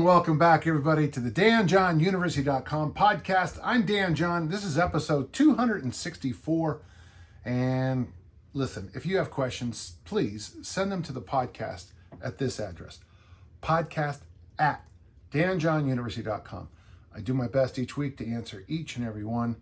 welcome back, everybody, to the DanJohnUniversity.com podcast. I'm Dan John. This is episode 264. And listen, if you have questions, please send them to the podcast at this address, podcast@DanJohnUniversity.com. I do my best each week to answer each and every one.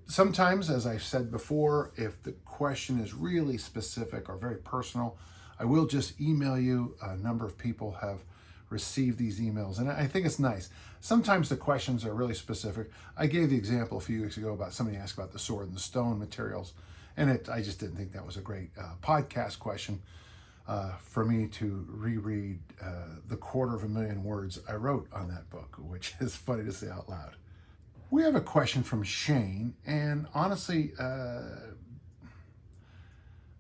Sometimes, as I've said before, if the question is really specific or very personal, I will just email you. A number of people have received these emails, and I think it's nice. Sometimes the questions are really specific. I gave the example a few weeks ago about somebody asked about the sword and the stone materials, and I just didn't think that was a great podcast question for me to reread the 250,000 words I wrote on that book, which is funny to say out loud. We have a question from Shane, and honestly,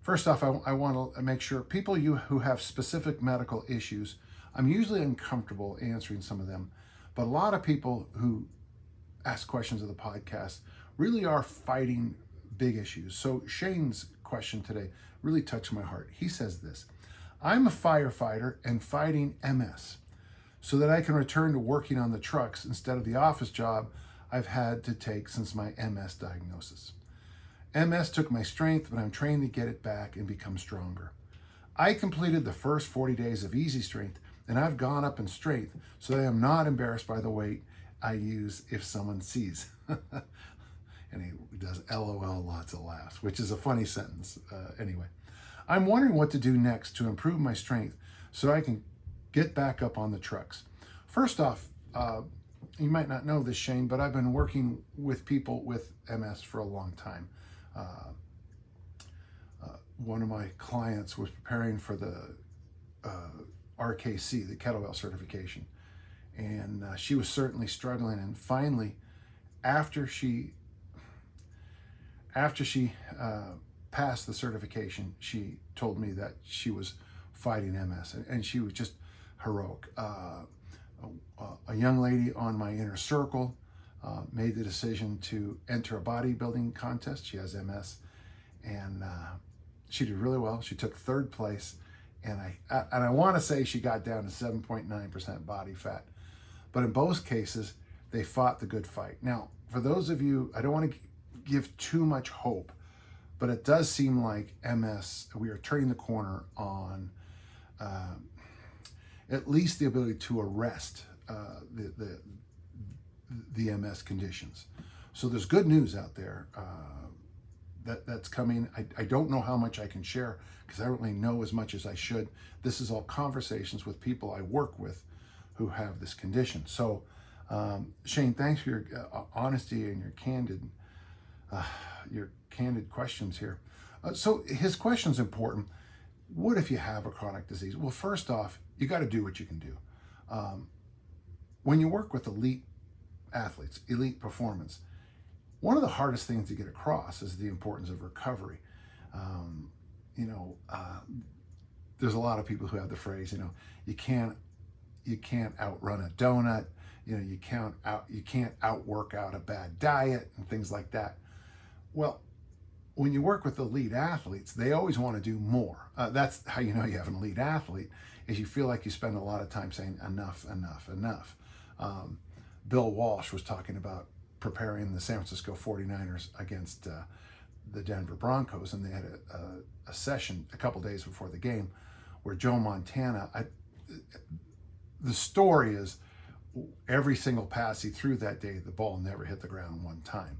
first off, I want to make sure people who have specific medical issues, I'm usually uncomfortable answering some of them, but a lot of people who ask questions of the podcast really are fighting big issues. So Shane's question today really touched my heart. He says this: I'm a firefighter and fighting MS so that I can return to working on the trucks instead of the office job I've had to take since my MS diagnosis. MS took my strength, but I'm trying to get it back and become stronger. I completed the first 40 days of easy strength, and I've gone up in strength so that I am not embarrassed by the weight I use if someone sees. And he does LOL, lots of laughs, which is a funny sentence. Anyway, I'm wondering what to do next to improve my strength so I can get back up on the trucks. First off, you might not know this, Shane, but I've been working with people with MS for a long time. One of my clients was preparing for the RKC, the Kettlebell certification, and she was certainly struggling. And finally, after she passed the certification, she told me that she was fighting MS, and she was just heroic. A young lady on my inner circle made the decision to enter a bodybuilding contest. She has MS, and she did really well. She took third place, and I want to say she got down to 7.9% body fat. But in both cases, they fought the good fight. Now, for those of you, I don't want to give too much hope, but it does seem like MS, we are turning the corner on at least the ability to arrest the MS conditions. So there's good news out there that's coming. I don't know how much I can share because I don't really know as much as I should. This is all conversations with people I work with who have this condition. So Shane, thanks for your honesty and your candid questions here. So his question's important. What if you have a chronic disease? Well, first off, you got to do what you can do. When you work with elite athletes, elite performance, one of the hardest things to get across is the importance of recovery. There's a lot of people who have the phrase, you can't outrun a donut. You can't outwork out a bad diet and things like that. Well, when you work with elite athletes, they always want to do more. That's how you know you have an elite athlete, is you feel like you spend a lot of time saying enough, enough, enough. Bill Walsh was talking about preparing the San Francisco 49ers against the Denver Broncos, and they had a session a couple days before the game where Joe Montana, the story is every single pass he threw that day, the ball never hit the ground one time.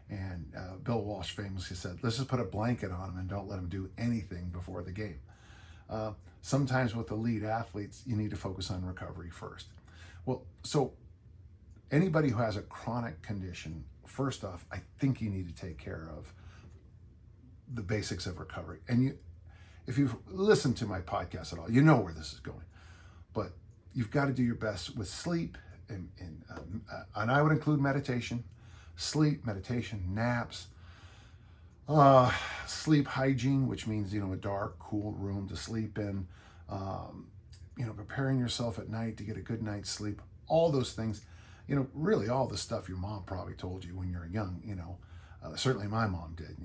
And Bill Walsh famously said, let's just put a blanket on him and don't let him do anything before the game. Sometimes with elite athletes, you need to focus on recovery first. Well, so anybody who has a chronic condition, first off, I think you need to take care of the basics of recovery. And if you've listened to my podcast at all, you know where this is going. But you've got to do your best with sleep, and I would include meditation, sleep, meditation, naps, sleep hygiene, which means, a dark, cool room to sleep in, preparing yourself at night to get a good night's sleep, all those things, really all the stuff your mom probably told you when you were young, certainly my mom did,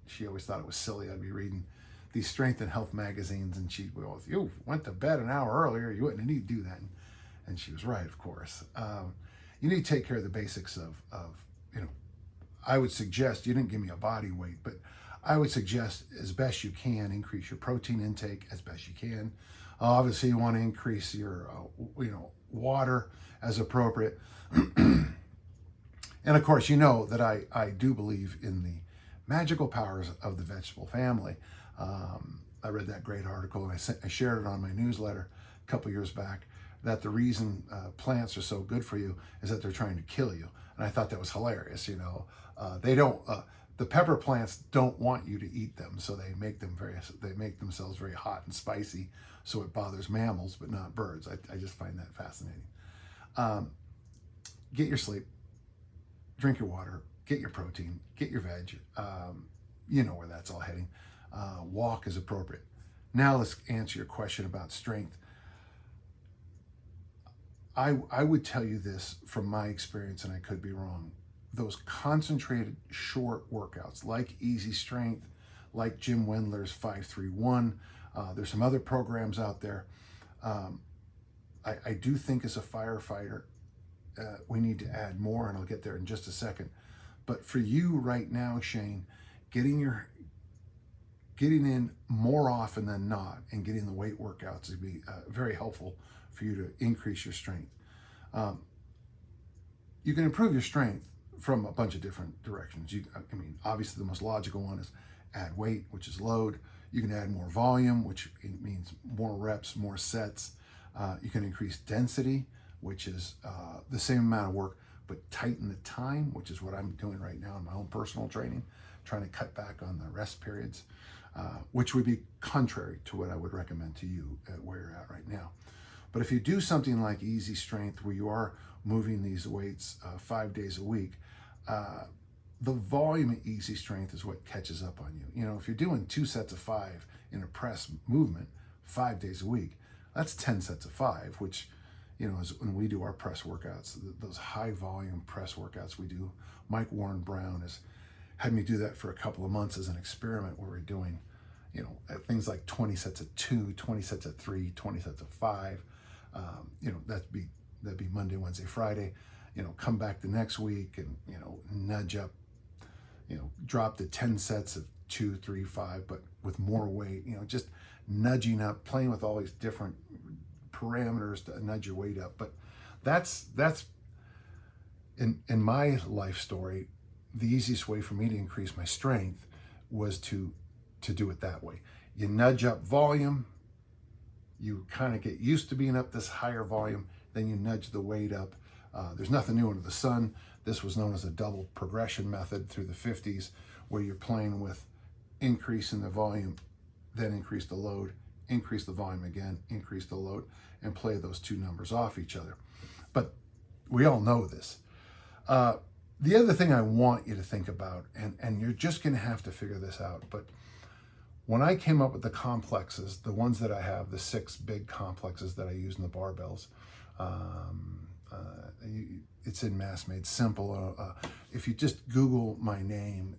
she always thought it was silly I'd be reading these strength and health magazines, and she, well, if you went to bed an hour earlier, you wouldn't need to do that. And she was right, of course. You need to take care of the basics of, I would suggest, you didn't give me a body weight, but I would suggest as best you can, increase your protein intake as best you can. Obviously, you want to increase your, water as appropriate. And of course, you know that I do believe in the magical powers of the vegetable family. I read that great article, and I shared it on my newsletter a couple years back, that the reason plants are so good for you is that they're trying to kill you. And I thought that was hilarious. They don't, the pepper plants don't want you to eat them, so they make themselves very hot and spicy, so it bothers mammals but not birds. I just find that fascinating. Get your sleep, drink your water, get your protein, get your veg. You know where that's all heading. Walk is appropriate. Now let's answer your question about strength. I would tell you this from my experience, and I could be wrong. Those concentrated short workouts like Easy Strength, like Jim Wendler's 531, there's some other programs out there. I do think as a firefighter, we need to add more, and I'll get there in just a second. But for you right now, Shane, getting in more often than not and getting the weight workouts would be very helpful for you to increase your strength. You can improve your strength from a bunch of different directions. Obviously the most logical one is add weight, which is load. You can add more volume, which means more reps, more sets. You can increase density, which is the same amount of work, but tighten the time, which is what I'm doing right now in my own personal training, trying to cut back on the rest periods, which would be contrary to what I would recommend to you at where you're at right now. But if you do something like Easy Strength, where you are moving these weights 5 days a week, the volume of Easy Strength is what catches up on you. If you're doing 2 sets of 5 in a press movement 5 days a week, that's 10 sets of 5, which, is when we do our press workouts, those high volume press workouts we do. Mike Warren Brown has had me do that for a couple of months as an experiment, where we're doing, things like 20 sets of 2, 20 sets of 3, 20 sets of 5. That'd be Monday, Wednesday, Friday. Come back the next week and, nudge up, drop the 10 sets of 2, 3, 5, but with more weight, just nudging up, playing with all these different parameters to nudge your weight up. But that's in my life story, the easiest way for me to increase my strength was to do it that way. You nudge up volume, you kind of get used to being up this higher volume, then you nudge the weight up. There's nothing new under the sun. This was known as a double progression method through the 50s, where you're playing with increasing the volume, then increase the load, increase the volume again, increase the load, and play those two numbers off each other. But we all know this. The other thing I want you to think about, and you're just going to have to figure this out, but when I came up with the complexes, the ones that I have, the 6 big complexes that I use in the barbells, it's in Mass Made Simple. If you just Google my name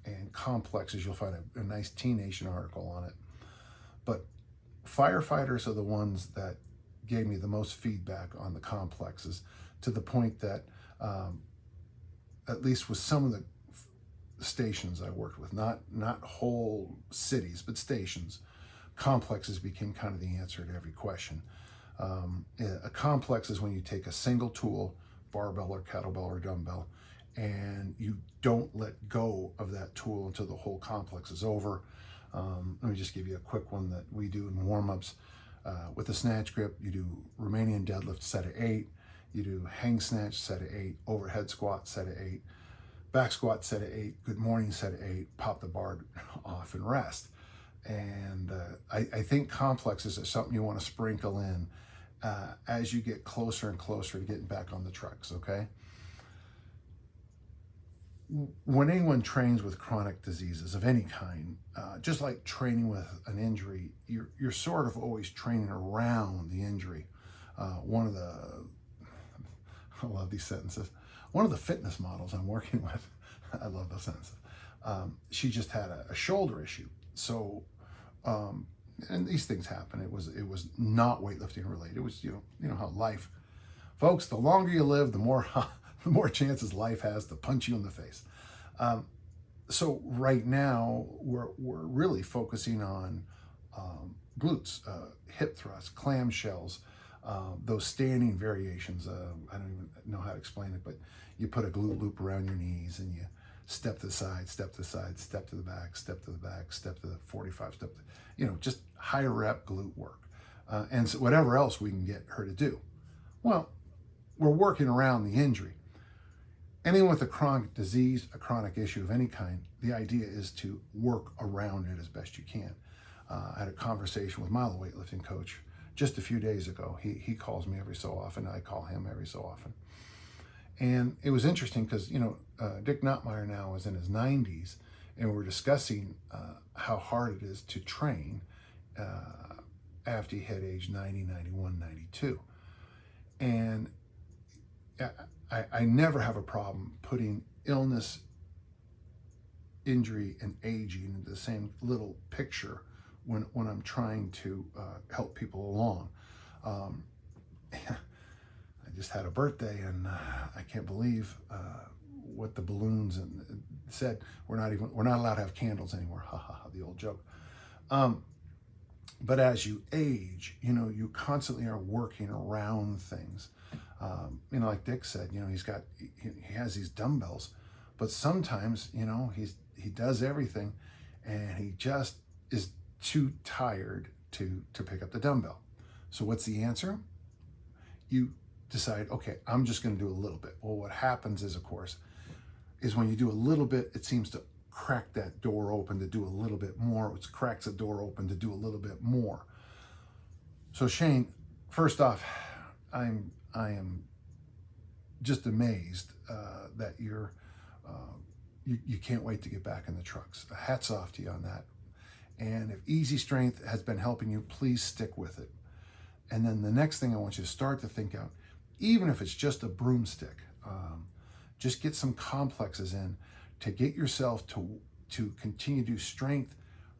and complexes, you'll find a nice T Nation article on it. But firefighters are the ones that gave me the most feedback on the complexes, to the point that at least with some of the stations I worked with, not whole cities, but stations, complexes became kind of the answer to every question. A complex is when you take a single tool, barbell or kettlebell or dumbbell, and you don't let go of that tool until the whole complex is over. Let me just give you a quick one that we do in warm-ups. With a snatch grip, you do Romanian deadlift set of 8, you do hang snatch set of 8, overhead squat set of 8, back squat set of 8, good morning set of 8, pop the bar off and rest. And I think complexes are something you want to sprinkle in as you get closer and closer to getting back on the trucks, okay? When anyone trains with chronic diseases of any kind, just like training with an injury, you're sort of always training around the injury. I love these sentences. One of the fitness models I'm working with, I love those sentences. She just had a shoulder issue. So and these things happen. It was not weightlifting related. It was, you know how life, folks, the longer you live, the more the more chances life has to punch you in the face. So right now we're really focusing on glutes, hip thrusts, clamshells, those standing variations. I don't even know how to explain it, but you put a glute loop around your knees and you step to the side, step to the side, step to the back, step to the back, step to the 45, step to, just high rep glute work. And so whatever else we can get her to do. Well, we're working around the injury. Anyone with a chronic disease, a chronic issue of any kind, the idea is to work around it as best you can. I had a conversation with my weightlifting coach just a few days ago. He calls me every so often. I call him every so often. And it was interesting because, Dick Notmeyer now is in his 90s, and we're discussing how hard it is to train after you hit age 90, 91, 92. And I never have a problem putting illness, injury, and aging into the same little picture when I'm trying to help people along. I just had a birthday, and I can't believe what the balloons and said. We're not allowed to have candles anymore. Ha ha ha, the old joke. But as you age, you constantly are working around things. Like Dick said, he has these dumbbells, but sometimes, he does everything and he just is too tired to pick up the dumbbell. So what's the answer? You decide, okay, I'm just going to do a little bit. Well, what happens is, of course, is when you do a little bit, it seems to crack that door open to do a little bit more, which cracks the door open to do a little bit more. So Shane, first off, I am just amazed that you can't wait to get back in the trucks. Hats off to you on that. And if Easy Strength has been helping you, please stick with it. And then the next thing I want you to start to think out, even if it's just a broomstick, just get some complexes in to get yourself to continue to do strength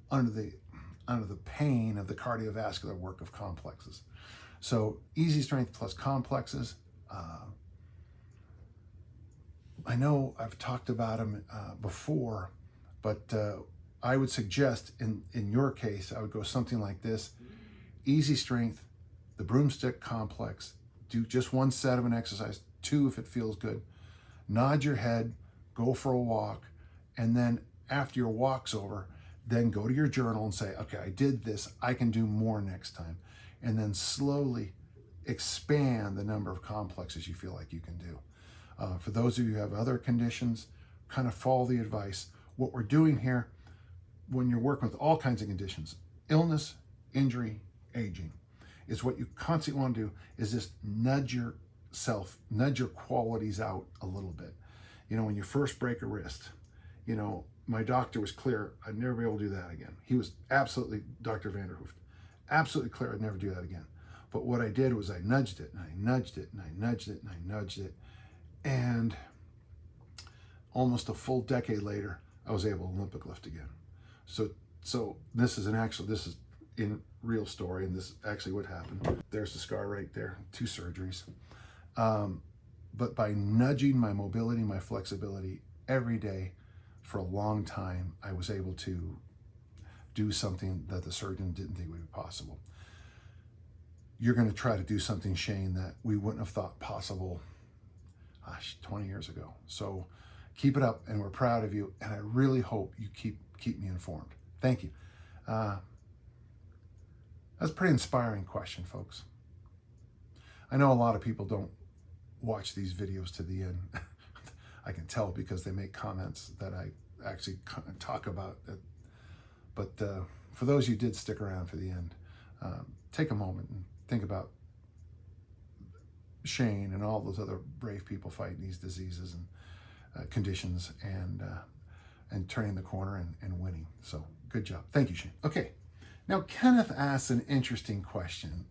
under the pain of the cardiovascular work of complexes. So Easy Strength plus complexes. I know I've talked about them before, but I would suggest in your case, I would go something like this: Easy Strength, the broomstick complex, do just one set of an exercise, 2 if it feels good. Nod your head, go for a walk, and then after your walk's over, then go to your journal and say, okay, I did this, I can do more next time. And then slowly expand the number of complexes you feel like you can do. For those of you who have other conditions, kind of follow the advice. What we're doing here, when you're working with all kinds of conditions, illness, injury, aging, is what you constantly want to do is just nudge your qualities out a little bit. When you first break a wrist, my doctor was clear, I'd never be able to do that again. He was absolutely, Dr. Vanderhoof, absolutely clear I'd never do that again. But what I did was I nudged it, and I nudged it, and I nudged it, and I nudged it. And almost a full decade later, I was able to Olympic lift again. So this is in real story, and this is actually what happened. There's the scar right there, 2 surgeries. But by nudging my mobility, my flexibility every day for a long time, I was able to do something that the surgeon didn't think would be possible. You're going to try to do something, Shane, that we wouldn't have thought possible 20 years ago. So keep it up, and we're proud of you, and I really hope you keep me informed. Thank you. That's a pretty inspiring question, folks. I know a lot of people don't watch these videos to the end. I can tell because they make comments that I actually talk about it. But for those who did stick around for the end, take a moment and think about Shane and all those other brave people fighting these diseases and conditions and turning the corner and winning. So good job. Thank you, Shane. Okay. Now, Kenneth asked an interesting question,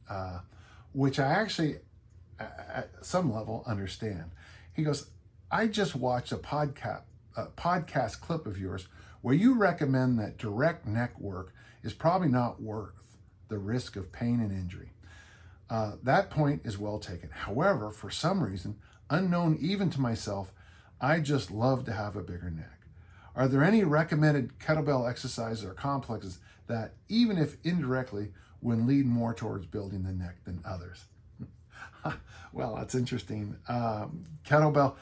which I actually, at some level, understand. He goes, I just watched a podcast clip of yours where you recommend that direct neck work is probably not worth the risk of pain and injury. That point is well taken. However, for some reason, unknown even to myself, I just love to have a bigger neck. Are there any recommended kettlebell exercises or complexes that, even if indirectly, would lead more towards building the neck than others? Well, that's interesting. Kettlebell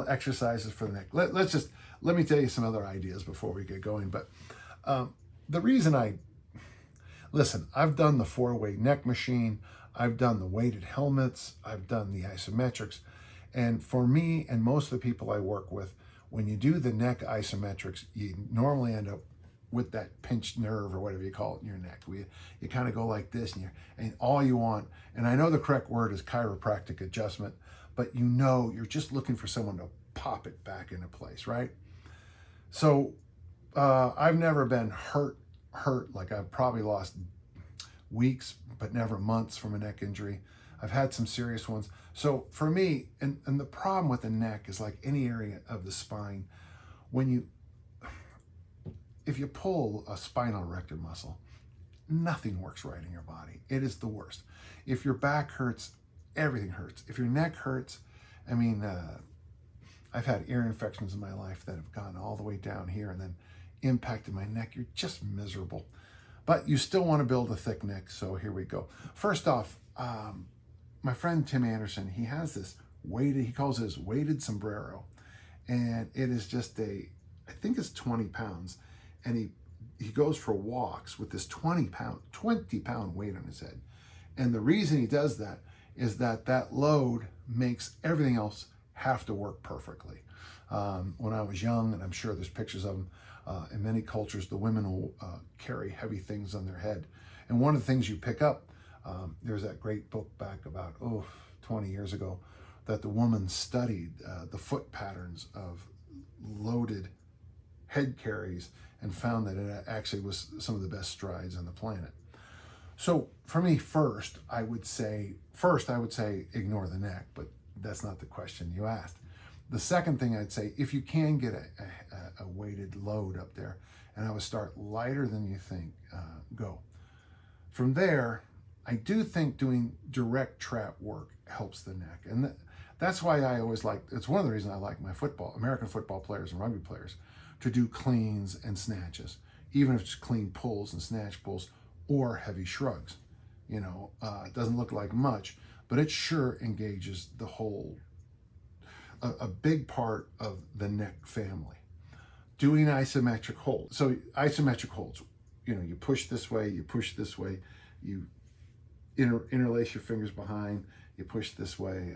exercises for the neck. Let me tell you some other ideas before we get going. But the reason listen, I've done the 4-way neck machine, I've done the weighted helmets, I've done the isometrics, and for me and most of the people I work with, when you do the neck isometrics, you normally end up with that pinched nerve or whatever you call it in your neck. You kind of go like this, and all you want, and I know the correct word is chiropractic adjustment, but you're just looking for someone to pop it back into place, right? So I've never been hurt. Like I've probably lost weeks, but never months from a neck injury. I've had some serious ones. So for me, and the problem with the neck is like any area of the spine, if you pull a spinal erector muscle, nothing works right in your body. It is the worst. If your back hurts, everything hurts. If your neck hurts, I've had ear infections in my life that have gone all the way down here and then impacted my neck. You're just miserable. But you still want to build a thick neck, so here we go. First off, my friend Tim Anderson, he has this he calls it his weighted sombrero. And it is just I think it's 20 pounds. And he goes for walks with this 20 pound weight on his head. And the reason he does that is that load makes everything else have to work perfectly. When I was young, and I'm sure there's pictures of them, in many cultures, the women will carry heavy things on their head. And one of the things you pick up, there's that great book back about 20 years ago, that the woman studied the foot patterns of loaded head carries and found that it actually was some of the best strides on the planet. So for me, first I would say ignore the neck, but that's not the question you asked. The second thing I'd say, if you can get a weighted load up there, and I would start lighter than you think, go. From there, I do think doing direct trap work helps the neck. And that's why I always it's one of the reasons I like my American football players and rugby players, to do cleans and snatches, even if it's clean pulls and snatch pulls or heavy shrugs. It doesn't look like much, but it sure engages the whole, a big part of the neck family. Doing isometric holds. So isometric holds, you push this way, you push this way, you interlace your fingers behind, you push this way.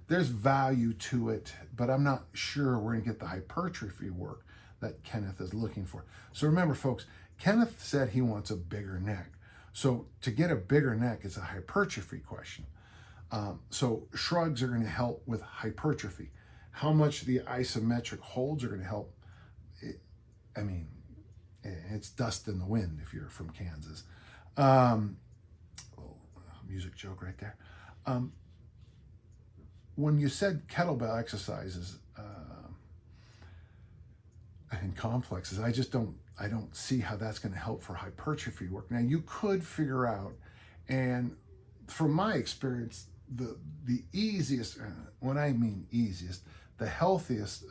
There's value to it, but I'm not sure we're going to get the hypertrophy work that Kenneth is looking for. So remember, folks, Kenneth said he wants a bigger neck. So to get a bigger neck is a hypertrophy question. So shrugs are going to help with hypertrophy. How much the isometric holds are going to help? It's dust in the wind if you're from Kansas. Music joke right there. When you said kettlebell exercises and complexes, I don't see how that's going to help for hypertrophy work. Now you could figure out, and from my experience, the easiest, when I mean easiest, the healthiest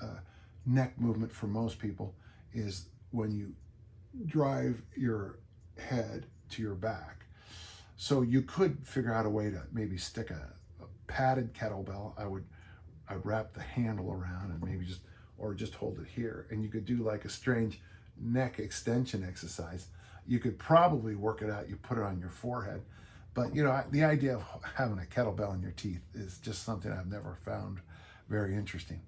neck movement for most people is when you drive your head to your back. So you could figure out a way to maybe stick a padded kettlebell. I'd wrap the handle around and maybe just hold it here. And you could do like a strange neck extension exercise. You could probably work it out. You put it on your forehead. But the idea of having a kettlebell in your teeth is just something I've never found very interesting.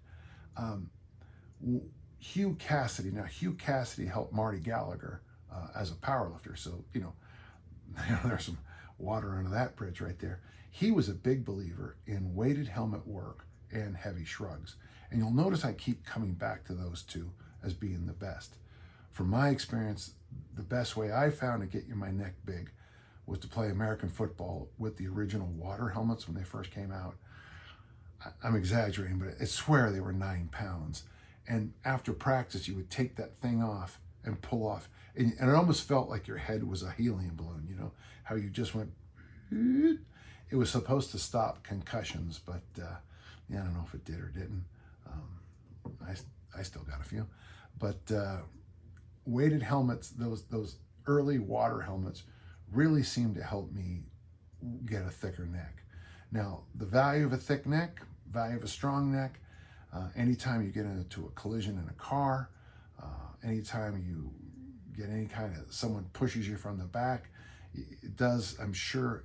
Hugh Cassidy. Now, Hugh Cassidy helped Marty Gallagher as a powerlifter. So, there's some water under that bridge right there. He was a big believer in weighted helmet work and heavy shrugs. And you'll notice I keep coming back to those two as being the best. From my experience, the best way I found to get my neck big was to play American football with the original water helmets when they first came out. I'm exaggerating, but I swear they were 9 pounds. And after practice, you would take that thing off and pull off. And it almost felt like your head was a helium balloon, you know, how you just went, it was supposed to stop concussions, but yeah, I don't know if it did or didn't. I still got a few. But weighted helmets, those early water helmets really seemed to help me get a thicker neck. Now, the value of a thick neck, value of a strong neck, anytime you get into a collision in a car, anytime you get any kind of, someone pushes you from the back, it does, I'm sure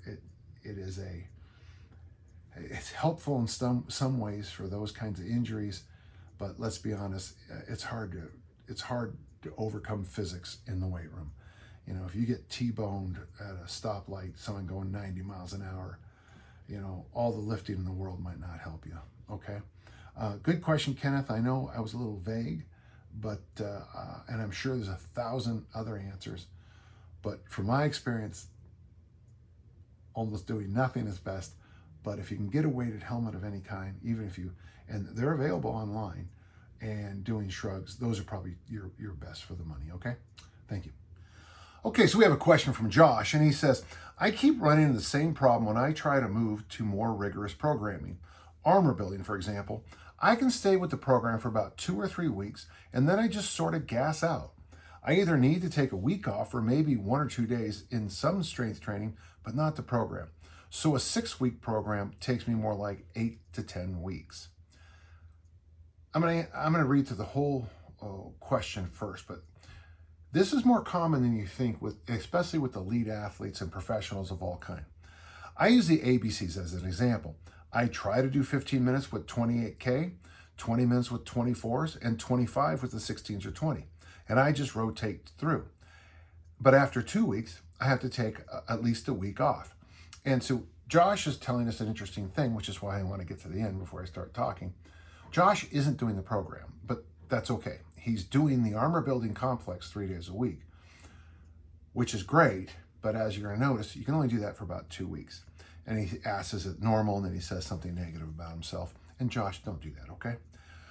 it's helpful in some ways for those kinds of injuries, but let's be honest, it's hard to overcome physics in the weight room. You know, if you get T-boned at a stoplight, someone going 90 miles an hour, you know, all the lifting in the world might not help you, okay? Good question, Kenneth. I know I was a little vague, but, and I'm sure there's 1,000 other answers, but from my experience, almost doing nothing is best. But if you can get a weighted helmet of any kind, even if you, and they're available online, and doing shrugs, those are probably your best for the money, okay? Thank you. Okay, so we have a question from Josh, and he says, I keep running into the same problem when I try to move to more rigorous programming. Armor building, for example. I can stay with the program for about 2 or 3 weeks, and then I just sort of gas out. I either need to take a week off or maybe 1 or 2 days in some strength training, but not the program. So a 6-week program takes me more like 8 to 10 weeks. I'm gonna read through the whole question first, but this is more common than you think, especially with elite athletes and professionals of all kinds. I use the ABCs as an example. I try to do 15 minutes with 28K, 20 minutes with 24s, and 25 with the 16s or 20. And I just rotate through. But after 2 weeks, I have to take at least a week off. And so Josh is telling us an interesting thing, which is why I want to get to the end before I start talking. Josh isn't doing the program, but that's okay. He's doing the armor building complex 3 days a week, which is great. But as you're going to notice, you can only do that for about 2 weeks. And he asks, is it normal? And then he says something negative about himself. And Josh, don't do that, okay?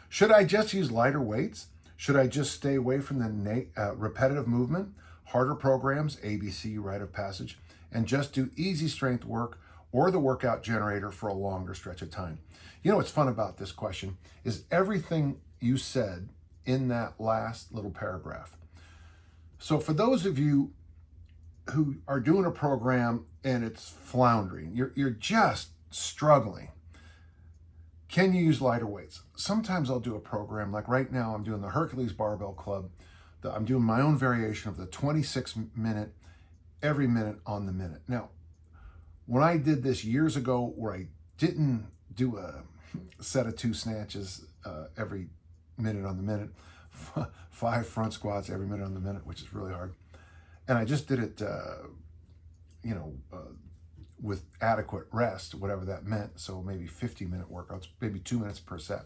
Should I just use lighter weights? Should I just stay away from the repetitive movement, harder programs, ABC, rite of passage, and just do easy strength work or the workout generator for a longer stretch of time? You know what's fun about this question is everything you said in that last little paragraph. So for those of you who are doing a program and it's floundering, you're just struggling, can you use lighter weights? Sometimes I'll do a program, like right now I'm doing the Hercules Barbell Club. I'm doing my own variation of the 26-minute, every minute on the minute. Now, when I did this years ago where I didn't do a set of 2 snatches every minute on the minute, 5 front squats every minute on the minute, which is really hard. And I just did it, with adequate rest, whatever that meant. So maybe 50-minute workouts, maybe 2 minutes per set.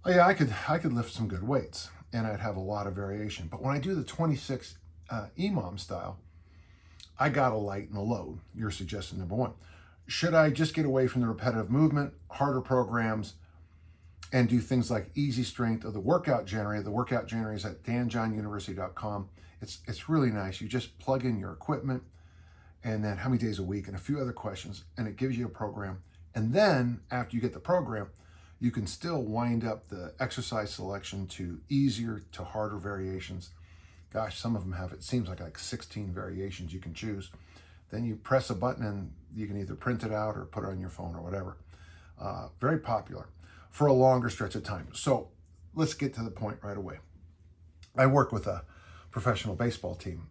Oh yeah, I could lift some good weights and I'd have a lot of variation. But when I do the 26 EMOM style, I got to lighten the load. Your suggestion number 1. Should I just get away from the repetitive movement, harder programs, and do things like easy strength or the workout generator? The workout generator is at danjohnuniversity.com. It's really nice. You just plug in your equipment and then how many days a week and a few other questions, and it gives you a program. And then after you get the program, you can still wind up the exercise selection to easier to harder variations. Gosh, some of them have, it seems like 16 variations you can choose. Then you press a button and you can either print it out or put it on your phone or whatever. Very popular for a longer stretch of time. So let's get to the point right away. I work with a professional baseball team.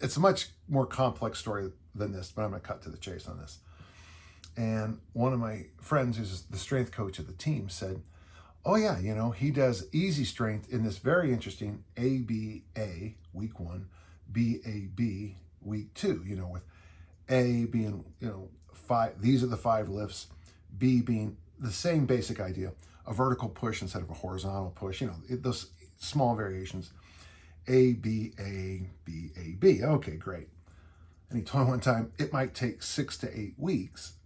It's a much more complex story than this, but I'm going to cut to the chase on this. And one of my friends, who's the strength coach of the team, said, oh yeah, he does easy strength in this very interesting ABA week 1, BAB week 2, with A being, 5, these are the 5 lifts, B being the same basic idea, a vertical push instead of a horizontal push, those small variations. A, B, A, B, A, B. Okay, great. And he told me one time, it might take 6 to 8 weeks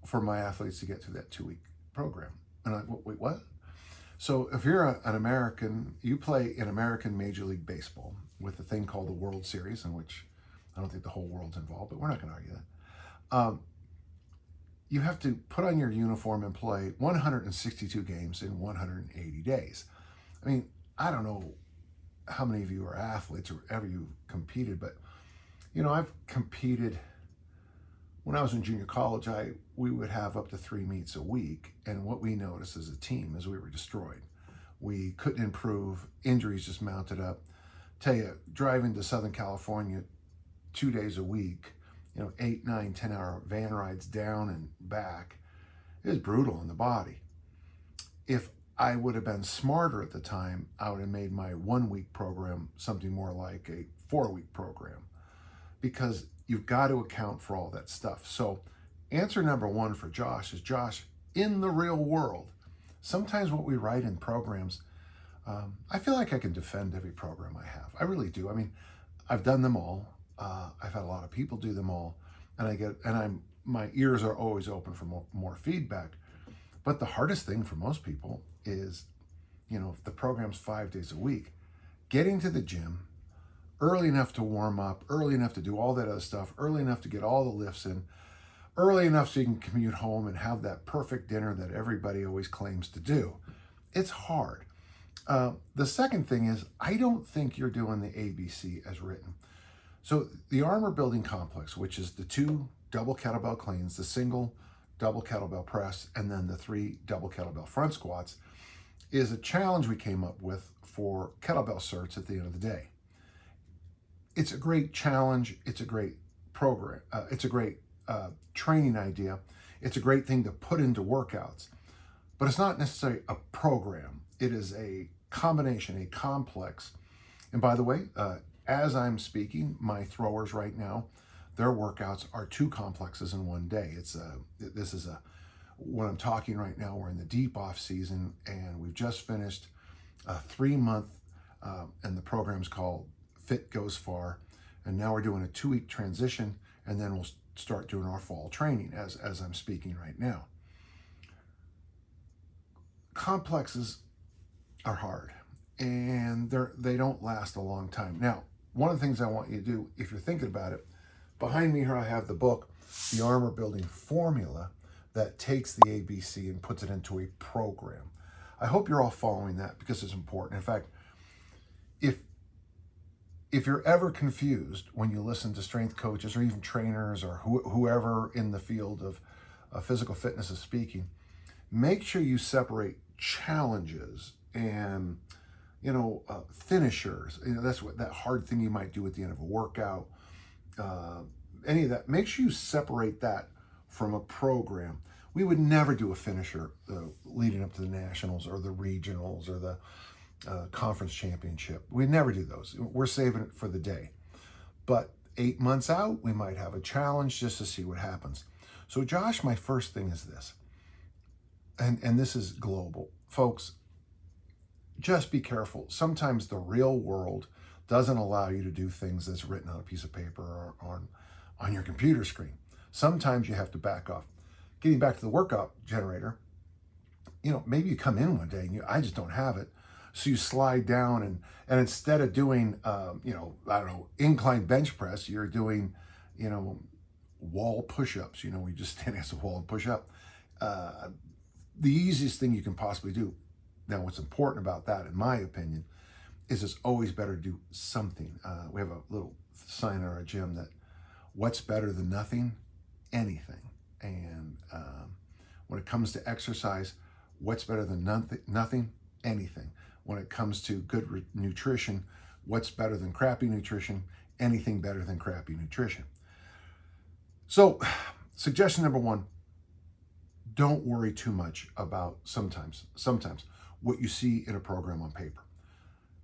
for my athletes to get through that 2-week program. And I'm like, wait, what? So if you're an American, you play in American Major League Baseball with a thing called the World Series, in which I don't think the whole world's involved, but we're not going to argue that. You have to put on your uniform and play 162 games in 180 days. I mean, I don't know how many of you are athletes or ever you competed, but I've competed. When I was in junior college, we would have up to 3 meets a week, and what we noticed as a team is we were destroyed. We couldn't improve. Injuries just mounted up. Tell you, driving to Southern California 2 days a week, 8, 9, 10-hour van rides down and back, it was brutal on the body. If I would have been smarter at the time, I would have made my 1-week program something more like a 4-week program, because you've got to account for all that stuff. So answer number 1 for Josh is, Josh, in the real world, sometimes what we write in programs, I feel like I can defend every program I have. I really do. I mean, I've done them all. I've had a lot of people do them all, and my ears are always open for more feedback. But the hardest thing for most people is, if the program's 5 days a week, getting to the gym early enough to warm up, early enough to do all that other stuff, early enough to get all the lifts in, early enough so you can commute home and have that perfect dinner that everybody always claims to do. It's hard. The second thing is, I don't think you're doing the ABC as written. So the armor building complex, which is the 2 double kettlebell cleans, the single double kettlebell press, and then the 3 double kettlebell front squats, is a challenge we came up with for kettlebell certs at the end of the day. It's a great challenge. It's a great program. It's a great training idea. It's a great thing to put into workouts, but it's not necessarily a program. It is a combination, a complex. And by the way, as I'm speaking, my throwers right now, their workouts are 2 complexes in one day. When I'm talking right now, we're in the deep off season, and we've just finished a 3-month, and the program's called Fit Goes Far. And now we're doing a 2-week transition, and then we'll start doing our fall training as I'm speaking right now. Complexes are hard, and they don't last a long time. Now, one of the things I want you to do, if you're thinking about it, behind me here I have the book, The Armor Building Formula, that takes the ABC and puts it into a program. I hope you're all following that, because it's important. In fact, if you're ever confused when you listen to strength coaches or even trainers or whoever in the field of physical fitness is speaking, make sure you separate challenges and finishers. That's that hard thing you might do at the end of a workout. Any of that, make sure you separate that from a program. We would never do a finisher leading up to the nationals or the regionals or the conference championship. We never do those. We're saving it for the day. But 8 months out, we might have a challenge just to see what happens. So Josh, my first thing is this, and this is global. Folks, just be careful. Sometimes the real world doesn't allow you to do things that's written on a piece of paper or on your computer screen. Sometimes you have to back off. Getting back to the workout generator, maybe you come in one day and I just don't have it. So you slide down and instead of doing, incline bench press, you're doing, wall push-ups. We just stand against the wall and push up. The easiest thing you can possibly do. Now, what's important about that, in my opinion, is it's always better to do something. We have a little sign in our gym that what's better than nothing? Anything. And when it comes to exercise, what's better than nothing? Anything. When it comes to good nutrition, what's better than crappy nutrition? Anything better than crappy nutrition. So, suggestion number 1, don't worry too much about sometimes what you see in a program on paper.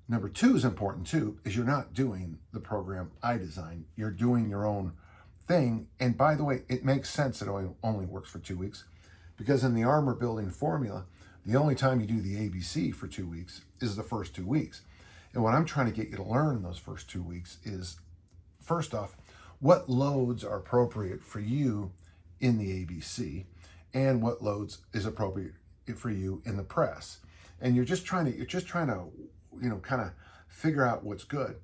Number 2 is important too, is you're not doing the program I designed. You're doing your own thing. And by the way, it makes sense that it only works for 2 weeks, because in the armor building formula, the only time you do the ABC for 2 weeks is the first 2 weeks. And what I'm trying to get you to learn in those first 2 weeks is, first off, what loads are appropriate for you in the ABC and what loads is appropriate for you in the press. and you're just trying to, kind of figure out what's good.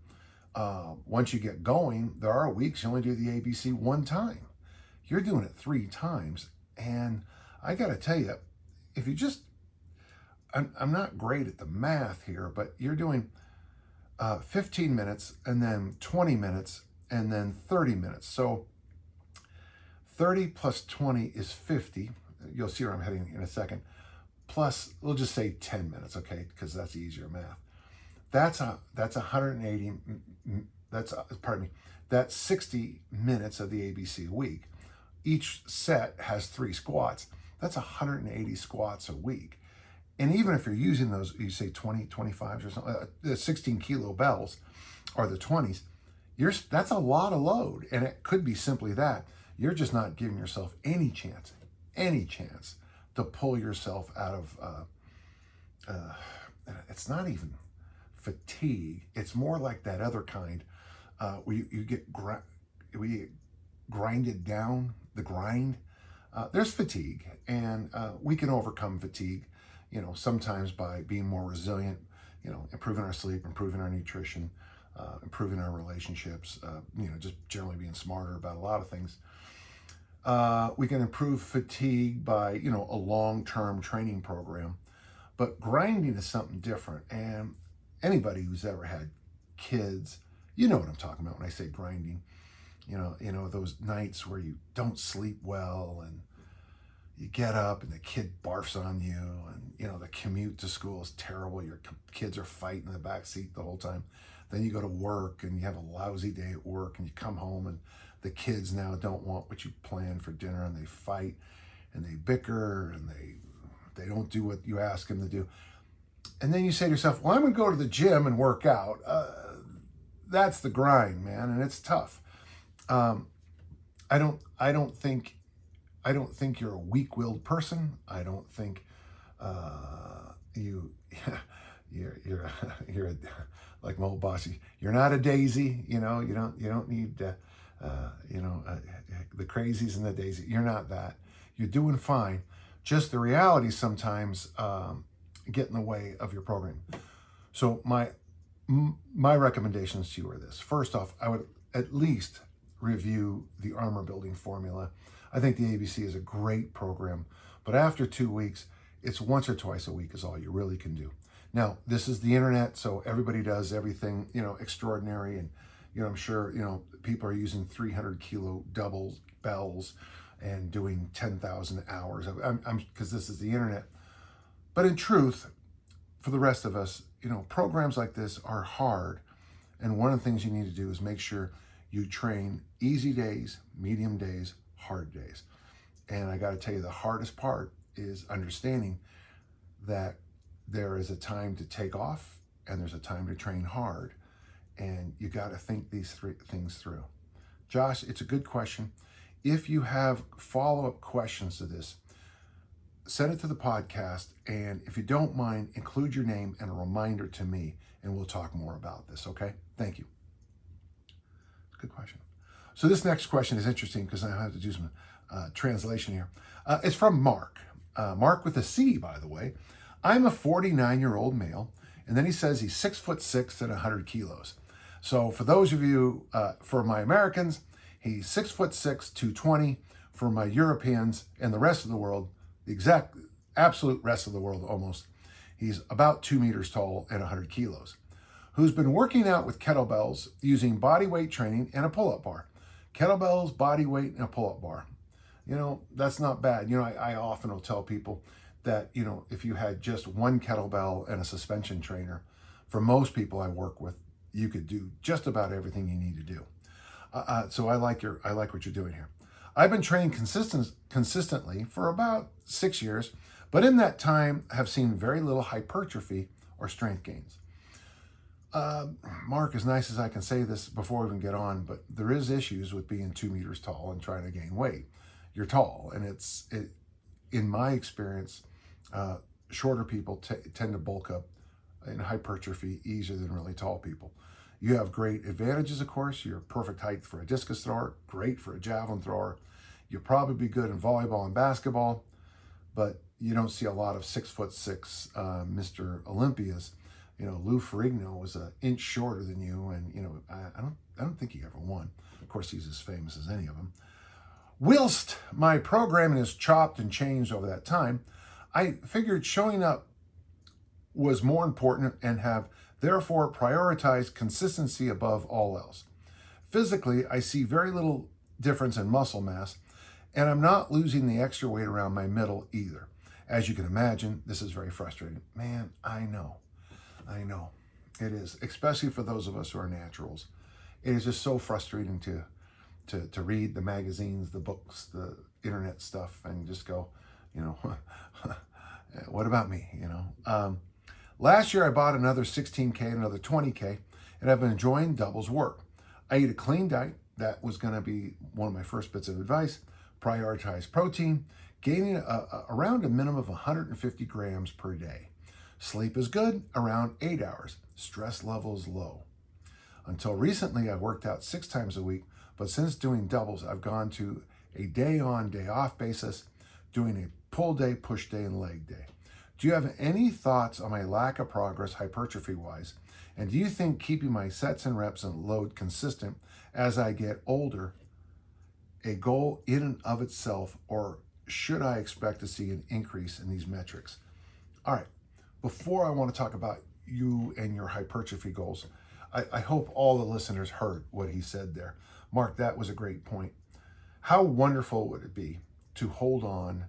Once you get going, there are weeks you only do the ABC one time. You're doing it 3 times. And I got to tell you, if you just, I'm not great at the math here, but you're doing 15 minutes and then 20 minutes and then 30 minutes. So 30 plus 20 is 50. You'll see where I'm heading in a second. Plus, we'll just say 10 minutes, okay? Because that's easier math. That's 180, that's 60 minutes of the ABC a week. Each set has 3 squats. That's 180 squats a week. And even if you're using those, you say 20, 25s or something, the 16 kilo bells or the 20s, that's a lot of load. And it could be simply that. You're just not giving yourself any chance to pull yourself out of, it's not even fatigue. It's more like that other kind where you get grinded down, the grind. There's fatigue, and we can overcome fatigue, sometimes by being more resilient, improving our sleep, improving our nutrition, improving our relationships, just generally being smarter about a lot of things. We can improve fatigue by, a long-term training program, but grinding is something different. And anybody who's ever had kids, you know what I'm talking about when I say grinding. Those nights where you don't sleep well and you get up and the kid barfs on you, and the commute to school is terrible. Your kids are fighting in the back seat the whole time. Then you go to work and you have a lousy day at work, and you come home and the kids now don't want what you planned for dinner, and they fight and they bicker and they don't do what you ask them to do. And then you say to yourself, well, I'm going to go to the gym and work out. That's the grind, man, and it's tough. I don't think you're a weak-willed person. I don't think you're like my old boss. You're not a daisy. You don't need the crazies and the daisy. You're not that. You're doing fine. Just the reality sometimes get in the way of your program. So my recommendations to you are this. First off, I would at least review the armor building formula. I think the ABC is a great program, but after 2 weeks, it's once or twice a week is all you really can do. Now, this is the internet, so everybody does everything, extraordinary. And, I'm sure, people are using 300 kilo double bells and doing 10,000 hours because this is the internet. But in truth, for the rest of us, programs like this are hard. And one of the things you need to do is make sure you train easy days, medium days, hard days. And I got to tell you, the hardest part is understanding that there is a time to take off and there's a time to train hard. And you got to think these 3 things through. Josh, it's a good question. If you have follow-up questions to this, send it to the podcast. And if you don't mind, include your name and a reminder to me, and we'll talk more about this, okay? Thank you. Good question. So this next question is interesting because I have to do some translation here. It's from Mark. Mark with a C, by the way. I'm a 49-year-old male, and then he says he's 6'6" and 100 kilos. So for those of you, for my Americans, he's 6'6", 220. For my Europeans and the rest of the world, the absolute rest of the world almost, he's about 2 meters tall and 100 kilos. Who's been working out with kettlebells using body weight training and a pull-up bar. Kettlebells, body weight, and a pull-up bar. That's not bad. I often will tell people that, if you had just one kettlebell and a suspension trainer, for most people I work with, you could do just about everything you need to do. So I like what you're doing here. I've been training consistently for about 6 years, but in that time have seen very little hypertrophy or strength gains. Mark, as nice as I can say this before we even get on, but there is issues with being 2 meters tall and trying to gain weight. You're tall, and in my experience, shorter people tend to bulk up in hypertrophy easier than really tall people. You have great advantages, of course. You're perfect height for a discus thrower, great for a javelin thrower. You'll probably be good in volleyball and basketball, but you don't see a lot of 6'6" Mr. Olympias. You know, Lou Ferrigno was an inch shorter than you, and you know, I don't think he ever won. Of course, he's as famous as any of them. Whilst my programming has chopped and changed over that time, I figured showing up was more important and have therefore prioritized consistency above all else. Physically, I see very little difference in muscle mass, and I'm not losing the extra weight around my middle either. As you can imagine, this is very frustrating. Man, I know. It is, especially for those of us who are naturals. It is just so frustrating to read the magazines, the books, the internet stuff, and just go, you know, what about me, you know? Last year, I bought another 16K, another 20K, and I've been enjoying doubles work. I eat a clean diet. That was going to be one of my first bits of advice. Prioritize protein, gaining around a minimum of 150 grams per day. Sleep is good, around 8 hours. Stress levels low. Until recently, I worked out 6 times a week, but since doing doubles, I've gone to a day on, day off basis, doing a pull day, push day, and leg day. Do you have any thoughts on my lack of progress hypertrophy-wise? And do you think keeping my sets and reps and load consistent as I get older a goal in and of itself, or should I expect to see an increase in these metrics? All right, before I want to talk about you and your hypertrophy goals, I hope all the listeners heard what he said there. Mark, that was a great point. How wonderful would it be to hold on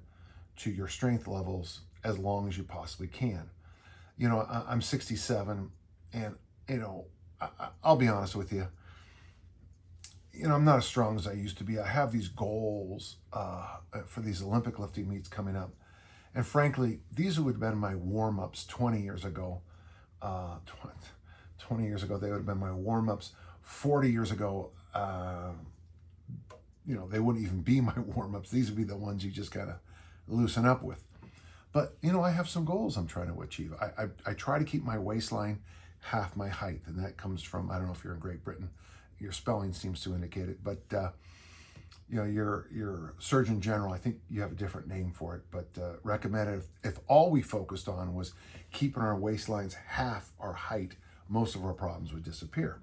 to your strength levels as long as you possibly can? You know, I'm 67, and, you know, I'll be honest with you. You know, I'm not as strong as I used to be. I have these goals for these Olympic lifting meets coming up. And frankly, these would have been my warm-ups 20 years ago. 20 years ago, they would have been my warm-ups. 40 years ago, you know, they wouldn't even be my warm-ups. These would be the ones you just kind of loosen up with. But, you know, I have some goals I'm trying to achieve. I try to keep my waistline half my height, and that comes from, I don't know if you're in Great Britain, your spelling seems to indicate it, but you know, your Surgeon General, I think you have a different name for it, but recommended if all we focused on was keeping our waistlines half our height, most of our problems would disappear.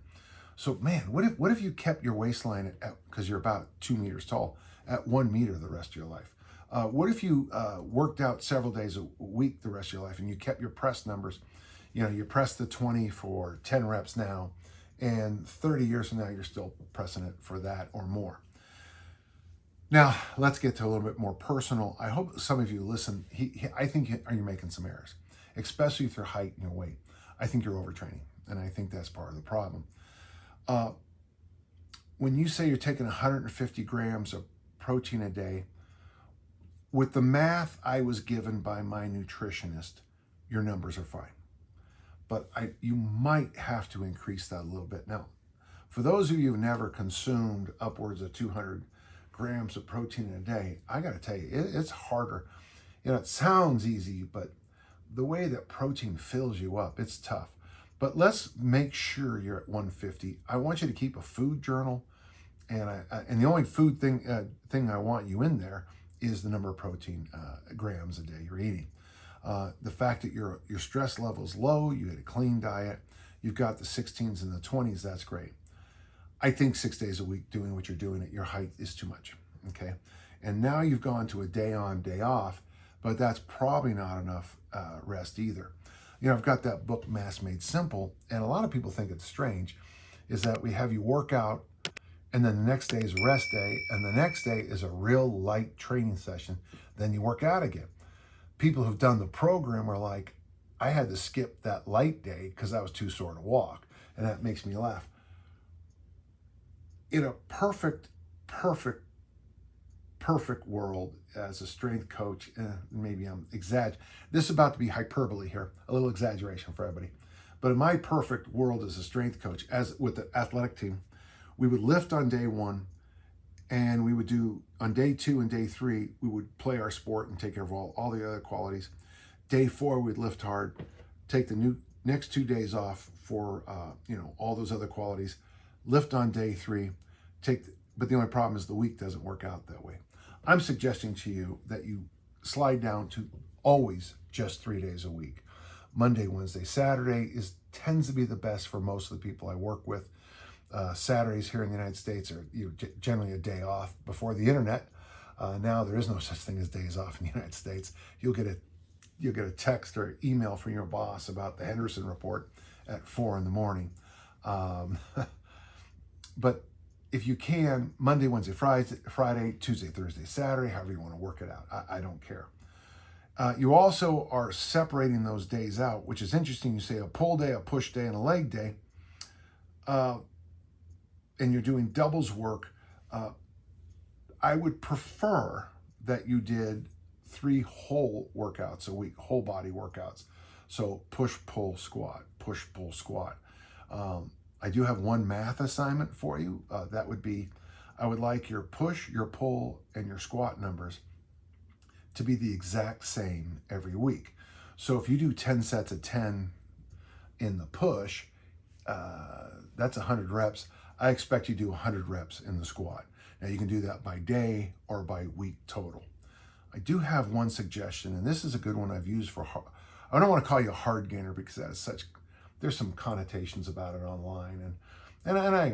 So man, what if you kept your waistline at, because you're about 2 meters tall, at 1 meter the rest of your life? What if you worked out several days a week the rest of your life, and you kept your press numbers? You know, you press the 20 for 10 reps now, and 30 years from now, you're still pressing it for that or more. Now, let's get to a little bit more personal. I hope some of you listen. I think you're making some errors, especially with your height and your weight. I think you're overtraining, and I think that's part of the problem. When you say you're taking 150 grams of protein a day, with the math I was given by my nutritionist, your numbers are fine. But you might have to increase that a little bit. Now, for those of you who've never consumed upwards of 200 grams of protein in a day, I got to tell you, it's harder. You know, it sounds easy, but the way that protein fills you up, it's tough. But let's make sure you're at 150. I want you to keep a food journal, and the only food thing I want you in there is the number of protein grams a day you're eating. The fact that your stress level is low, you had a clean diet, you've got the 16s and the 20s, that's great. I think 6 days a week doing what you're doing at your height is too much, okay? And now you've gone to a day on, day off, but that's probably not enough rest either. You know, I've got that book, Mass Made Simple, and a lot of people think it's strange, is that we have you work out, and then the next day is a rest day, and the next day is a real light training session, then you work out again. People who've done the program are like, I had to skip that light day because I was too sore to walk, and that makes me laugh. In a perfect world, as a strength coach, maybe I'm exaggerating. This is about to be hyperbole here, a little exaggeration for everybody. But in my perfect world as a strength coach, as with the athletic team, we would lift on day 1, and we would do on day 2 and day 3, we would play our sport and take care of all the other qualities. Day 4, we'd lift hard, take the next 2 days off for all those other qualities. Lift on day 3, but the only problem is the week doesn't work out that way. I'm suggesting to you that you slide down to always just 3 days a week. Monday, Wednesday, Saturday tends to be the best for most of the people I work with. Saturdays here in the United States are generally a day off. Before the internet, now there is no such thing as days off in the United States. You'll get a text or email from your boss about the Henderson report at 4 in the morning. But if you can, Monday, Wednesday, Friday, Tuesday, Thursday, Saturday, however you want to work it out, I don't care. You also are separating those days out, which is interesting. You say a pull day, a push day, and a leg day, and you're doing doubles work. I would prefer that you did 3 whole workouts a week, whole body workouts. So push, pull, squat, push, pull, squat. I do have one math assignment for you. That would be, I would like your push, your pull, and your squat numbers to be the exact same every week. So if you do 10 sets of 10 in the push, that's 100 reps. I expect you to do 100 reps in the squat. Now you can do that by day or by week total. I do have one suggestion, and this is a good one I've used for, I don't want to call you a hard gainer because that is such, there's some connotations about it online, and I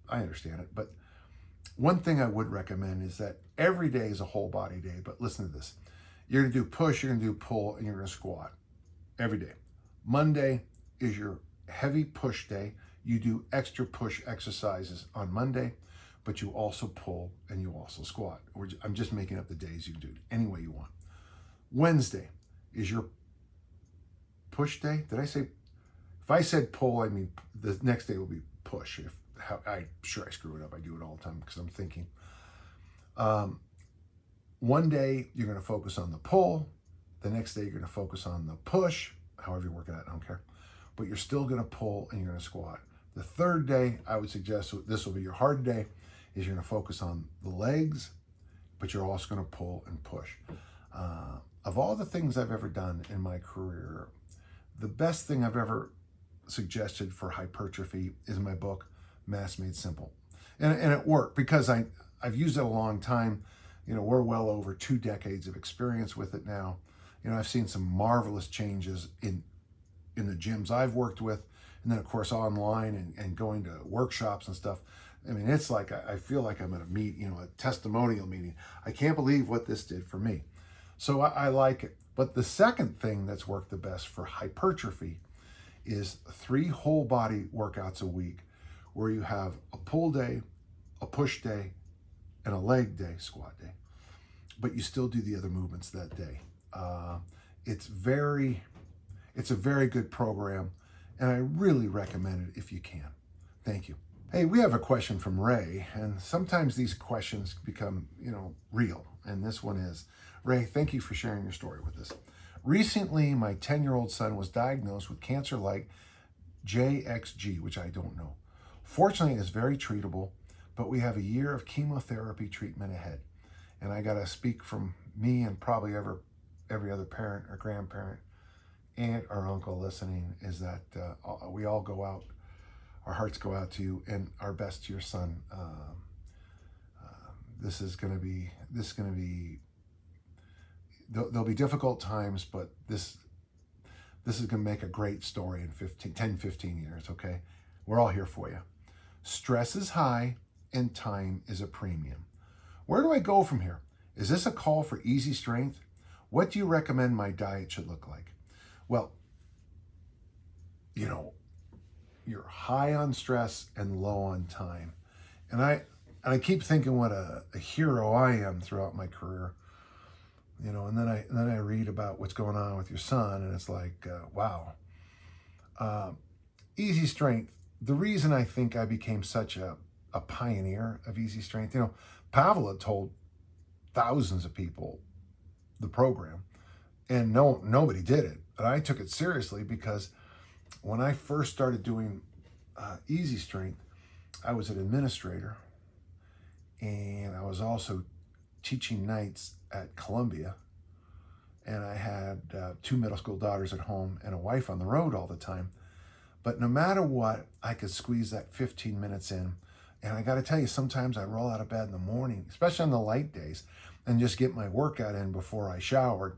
understand it, but one thing I would recommend is that every day is a whole body day. But listen to this. You're going to do push, you're going to do pull, and you're going to squat every day. Monday is your heavy push day. You do extra push exercises on Monday, but you also pull and you also squat. I'm just making up the days. You can do it any way you want. Wednesday is your push day. Did I say, if I said pull, I mean the next day will be push. I'm sure I screw it up. I do it all the time because I'm thinking. One day you're going to focus on the pull. The next day you're going to focus on the push. However you work it out, I don't care. But you're still going to pull and you're going to squat. The third day, I would suggest this will be your hard day, is you're going to focus on the legs, but you're also going to pull and push. Of all the things I've ever done in my career, the best thing I've ever suggested for hypertrophy is my book, Mass Made Simple. And it worked because I've used it a long time. We're well over 2 decades of experience with it now. I've seen some marvelous changes in the gyms I've worked with, and then of course online and going to workshops and stuff. I mean, it's like, I feel like I'm at a testimonial meeting. I can't believe what this did for me. So I like it. But the second thing that's worked the best for hypertrophy is 3 whole body workouts a week where you have a pull day, a push day, and a leg day, squat day, but you still do the other movements that day. It's a very good program, and I really recommend it if you can. Thank you. Hey, we have a question from Ray, and sometimes these questions become, real. And this one is, Ray, thank you for sharing your story with us. Recently, my 10-year-old son was diagnosed with cancer like JXG, which I don't know. Fortunately, it's very treatable, but we have a year of chemotherapy treatment ahead. And I got to speak from me and probably every other parent or grandparent, aunt or uncle listening, is that we all go out, our hearts go out to you and our best to your son. This is going to be, there'll be difficult times, but this is going to make a great story in 10, 15 years, okay? We're all here for you. Stress is high and time is a premium. Where do I go from here? Is this a call for easy strength? What do you recommend my diet should look like? Well, you're high on stress and low on time. And I keep thinking what a hero I am throughout my career. And then I read about what's going on with your son, and it's like, wow. Easy strength. The reason I think I became such a pioneer of easy strength, Pavel had told thousands of people the program, and nobody did it. And I took it seriously because when I first started doing easy strength, I was an administrator, and I was also teaching nights at Columbia, and I had 2 middle school daughters at home and a wife on the road all the time. But no matter what, I could squeeze that 15 minutes in. And I got to tell you, sometimes I roll out of bed in the morning, especially on the light days, and just get my workout in before I showered.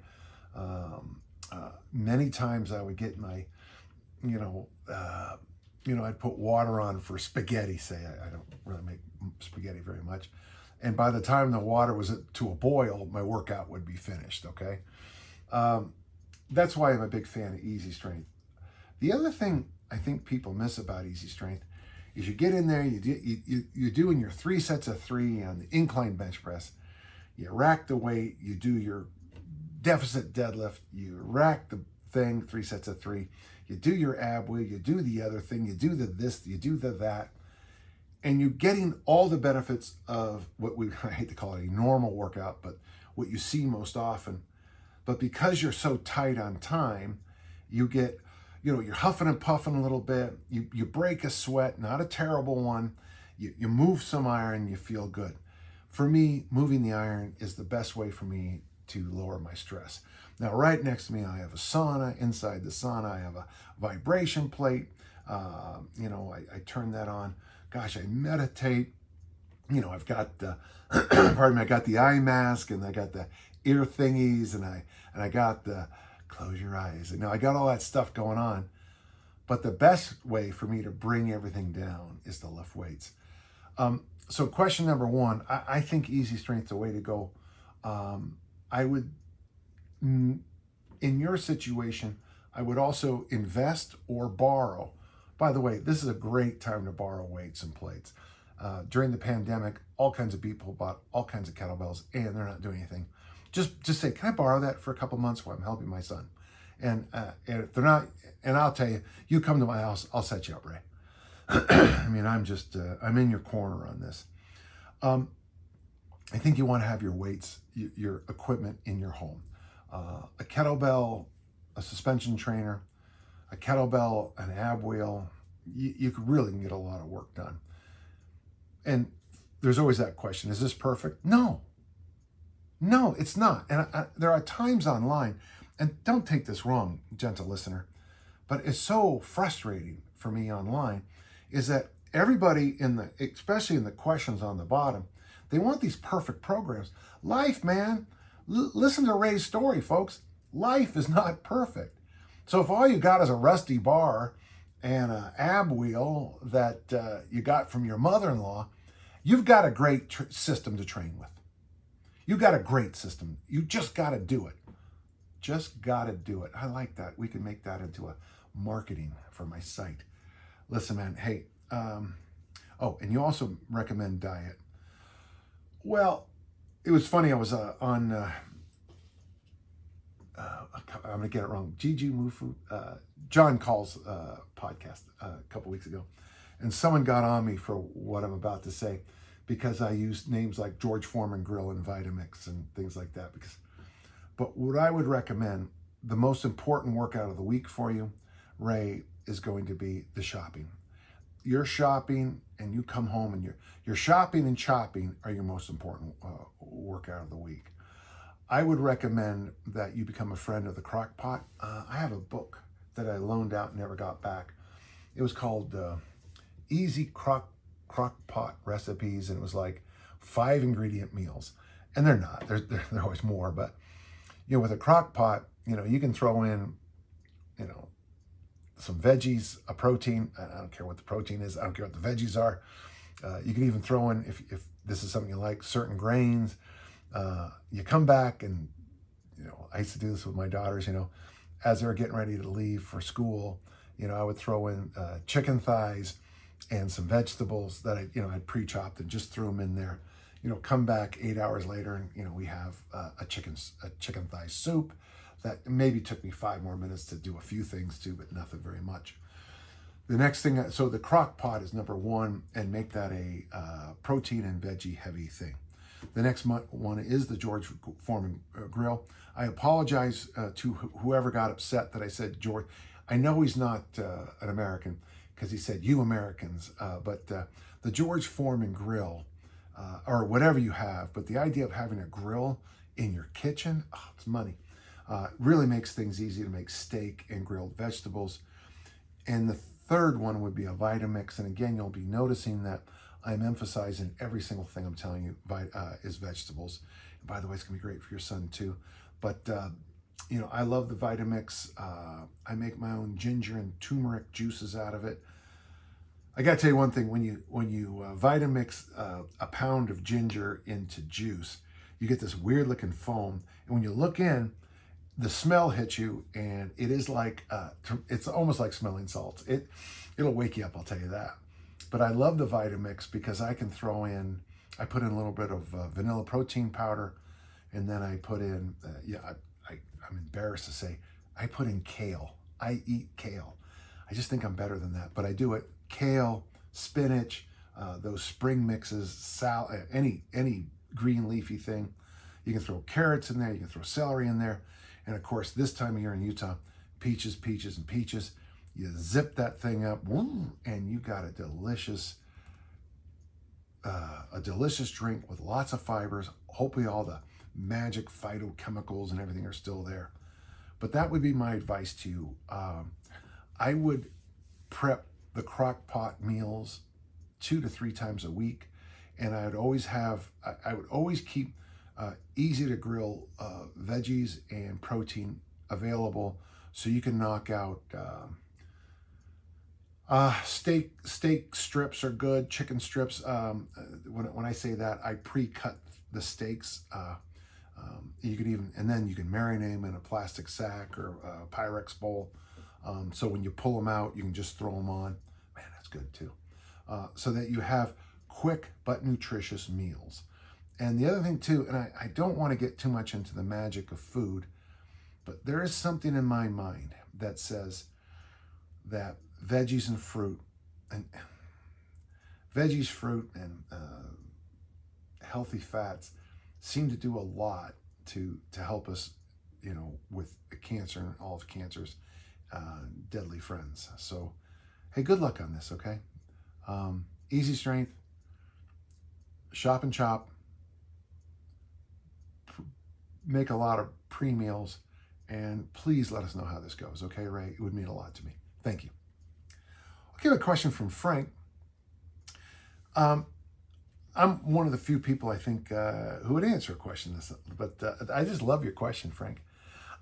Many times I would get my, I'd put water on for spaghetti, say. I don't really make spaghetti very much. And by the time the water was to a boil, my workout would be finished, okay? That's why I'm a big fan of Easy Strength. The other thing I think people miss about Easy Strength is you get in there, you're doing your 3 sets of 3 on the incline bench press. You rack the weight, you do your deficit deadlift, you rack the thing, 3 sets of 3. You do your ab wheel, you do the other thing, you do the this, you do the that. And you're getting all the benefits of what I hate to call it a normal workout, but what you see most often. But because you're so tight on time, you get, you're huffing and puffing a little bit. You break a sweat, not a terrible one. You move some iron, you feel good. For me, moving the iron is the best way for me to lower my stress. Now, right next to me, I have a sauna. Inside the sauna, I have a vibration plate. I turn that on. Gosh, I meditate. I've got the, I got the eye mask, and I got the ear thingies, and I got the close your eyes. I got all that stuff going on. But the best way for me to bring everything down is to lift weights. So question number 1, I think Easy Strength's the way to go. I would, in your situation, I would also invest or borrow. By the way, this is a great time to borrow weights and plates. During the pandemic, all kinds of people bought all kinds of kettlebells, and they're not doing anything. Just say, can I borrow that for a couple months while I'm helping my son? And if they're not, and I'll tell you, you come to my house, I'll set you up, Ray. I'm in your corner on this. I think you want to have your weights, your equipment in your home. A kettlebell, a suspension trainer, a kettlebell, an ab wheel, you really can get a lot of work done. And there's always that question, is this perfect? No, it's not. And there are times online, and don't take this wrong, gentle listener, but it's so frustrating for me online, is that everybody especially in the questions on the bottom, they want these perfect programs. Life, man, listen to Ray's story, folks. Life is not perfect. So if all you got is a rusty bar and an ab wheel that you got from your mother-in-law, you've got a great system to train with. You got a great system. You just got to do it. Just got to do it. I like that. We can make that into a marketing for my site. Listen, man, hey, and you also recommend diet. Well, it was funny. I was on, I'm going to get it wrong, Gigi Mufu, John Call's podcast a couple weeks ago. And someone got on me for what I'm about to say because I used names like George Foreman Grill and Vitamix and things like that. But what I would recommend, the most important workout of the week for you, Ray, is going to be the shopping. You're shopping and you come home and you're shopping and chopping are your most important workout of the week. I would recommend that you become a friend of the crock pot. I have a book that I loaned out and never got back. It was called Easy Crock Pot Recipes, and it was like 5 ingredient meals. And they're not, they're always more, but with a crock pot, you can throw in, some veggies, a protein. I don't care what the protein is. I don't care what the veggies are. You can even throw in, if this is something you like, certain grains. You come back and, I used to do this with my daughters, as they were getting ready to leave for school, I would throw in chicken thighs and some vegetables that I'd pre-chopped and just threw them in there. Come back 8 hours later and, we have a chicken thigh soup that maybe took me 5 more minutes to do a few things too, but nothing very much. The next thing, so the crock pot is number 1, and make that a protein and veggie heavy thing. The next one is the George Foreman Grill. I apologize to whoever got upset that I said George. I know he's not an American because he said you Americans, but the George Foreman Grill, or whatever you have, but the idea of having a grill in your kitchen, it's money. Really makes things easy to make steak and grilled vegetables. And the third one would be a Vitamix. And again, you'll be noticing that I'm emphasizing every single thing I'm telling you is vegetables. by the way, it's gonna be great for your son too. But you know, I love the Vitamix. I make my own ginger and turmeric juices out of it. I gotta tell you one thing: when you Vitamix a pound of ginger into juice, you get this weird looking foam, and when you look in, the smell hits you, and it is like it's almost like smelling salts. It'll wake you up, I'll tell you that. But I love the Vitamix because I can throw in. I put in a little bit of vanilla protein powder, and then I put in I'm embarrassed to say I put in kale. I eat kale. I just think I'm better than that, but I do it. Kale, spinach, those spring mixes, any green leafy thing. You can throw carrots in there. You can throw celery in there. And of course, this time of year in Utah, peaches, peaches, and peaches. You zip that thing up, and you got a delicious drink with lots of fibers. Hopefully all the magic phytochemicals and everything are still there. But that would be my advice to you. I would prep the crock pot meals 2 to 3 times a week. And I would always keep easy to grill veggies and protein available, so you can knock out steak strips are good, chicken strips. When I say that, I pre-cut the steaks. You could even, and then you can marinate them in a plastic sack or a Pyrex bowl. So when you pull them out, you can just throw them on. Man, that's good too. So that you have quick but nutritious meals. And the other thing too, and I don't want to get too much into the magic of food, but there is something in my mind that says that veggies, fruit, and healthy fats seem to do a lot to help us, you know, with cancer and all of cancer's deadly friends. So, hey, good luck on this, okay? Easy strength, shop and chop, make a lot of pre-meals, and please let us know how this goes, okay, Ray? It would mean a lot to me. Thank you. Okay, a question from Frank. I'm one of the few people, I think, who would answer a question this, but I just love your question, Frank.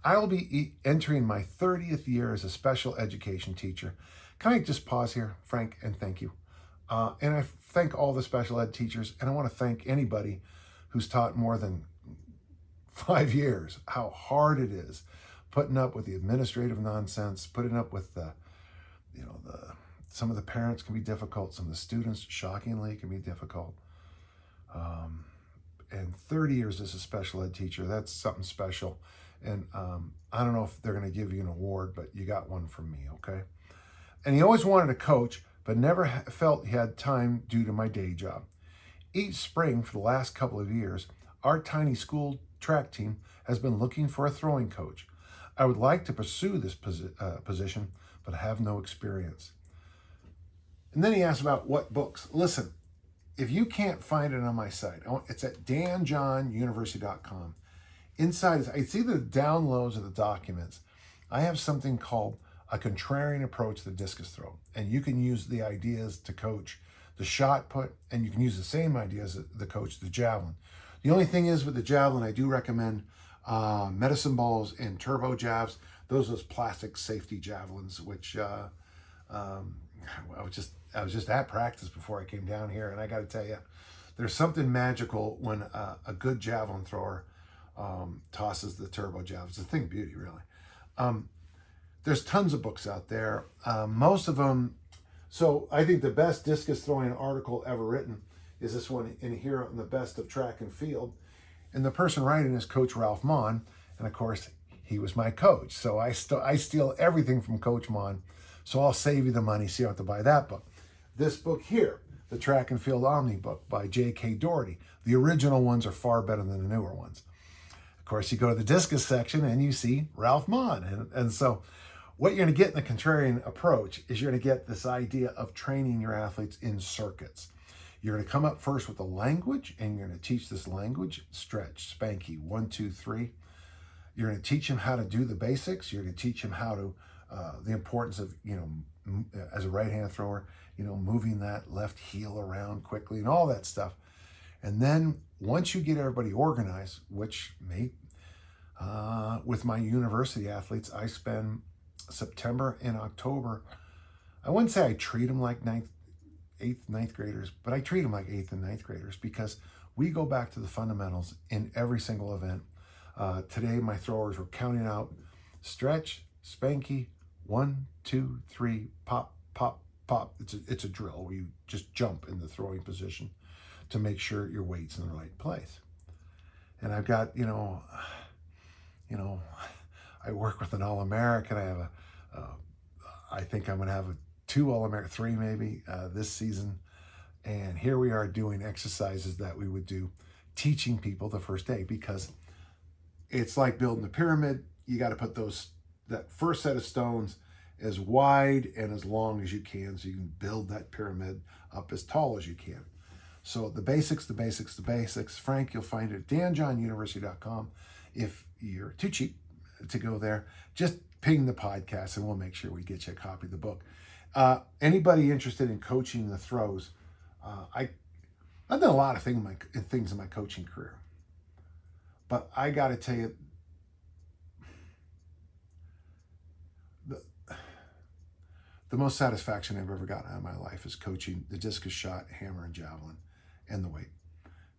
I will be entering my 30th year as a special education teacher. Can I just pause here, Frank, and thank you. And I thank all the special ed teachers, and I want to thank anybody who's taught more than 5 years, how hard it is putting up with the administrative nonsense, putting up with some of the parents can be difficult, some of the students, shockingly, can be difficult. And 30 years as a special ed teacher, that's something special. And I don't know if they're going to give you an award, but you got one from me, okay? And he always wanted to coach, but never felt he had time due to my day job. Each spring for the last couple of years, our tiny school track team has been looking for a throwing coach. I would like to pursue this position, but I have no experience. And then he asked about what books. Listen, if you can't find it on my site, it's at danjohnuniversity.com. Inside, it's either the downloads or the documents. I have something called a contrarian approach to the discus throw. And you can use the ideas to coach the shot put, and you can use the same ideas to coach the javelin. The only thing is with the javelin, I do recommend medicine balls and turbo jabs. Those plastic safety javelins, which I was just at practice before I came down here, and I got to tell you, there's something magical when a good javelin thrower tosses the turbo jab. It's a thing of beauty, really. There's tons of books out there. Most of them. So I think the best discus throwing article ever written is this one in here on the best of track and field. And the person writing is Coach Ralph Mon. And of course, he was my coach. So I steal everything from Coach Mon. So I'll save you the money so you don't have to buy that book. This book here, the Track and Field Omni book by J.K. Doherty. The original ones are far better than the newer ones. Of course, you go to the discus section and you see Ralph Mon. And so what you're going to get in the contrarian approach is you're going to get this idea of training your athletes in circuits. You're going to come up first with the language, and you're going to teach this language, stretch, spanky, 1, 2, 3. You're going to teach them how to do the basics. You're going to teach them how to, the importance of, as a right-hand thrower, moving that left heel around quickly and all that stuff. And then once you get everybody organized, which with my university athletes, I spend September and October. I wouldn't say I treat them like 8th, 9th graders, but I treat them like 8th and 9th graders because we go back to the fundamentals in every single event. Today, my throwers were counting out stretch, spanky, 1, 2, 3, pop, pop, pop. It's a drill where you just jump in the throwing position to make sure your weight's in the right place. And I've got, I work with an All-American. I have I think I'm going to have 2 All-American, 3 maybe this season. And here we are doing exercises that we would do, teaching people the first day, because it's like building a pyramid. You got to put that first set of stones as wide and as long as you can, so you can build that pyramid up as tall as you can. So the basics. Frank, you'll find it at danjohnuniversity.com. If you're too cheap to go there, just ping the podcast and we'll make sure we get you a copy of the book. Anybody interested in coaching the throws, I've done a lot of things in my coaching career, but I got to tell you, the most satisfaction I've ever gotten out of my life is coaching the discus shot, hammer, and javelin, and the weight,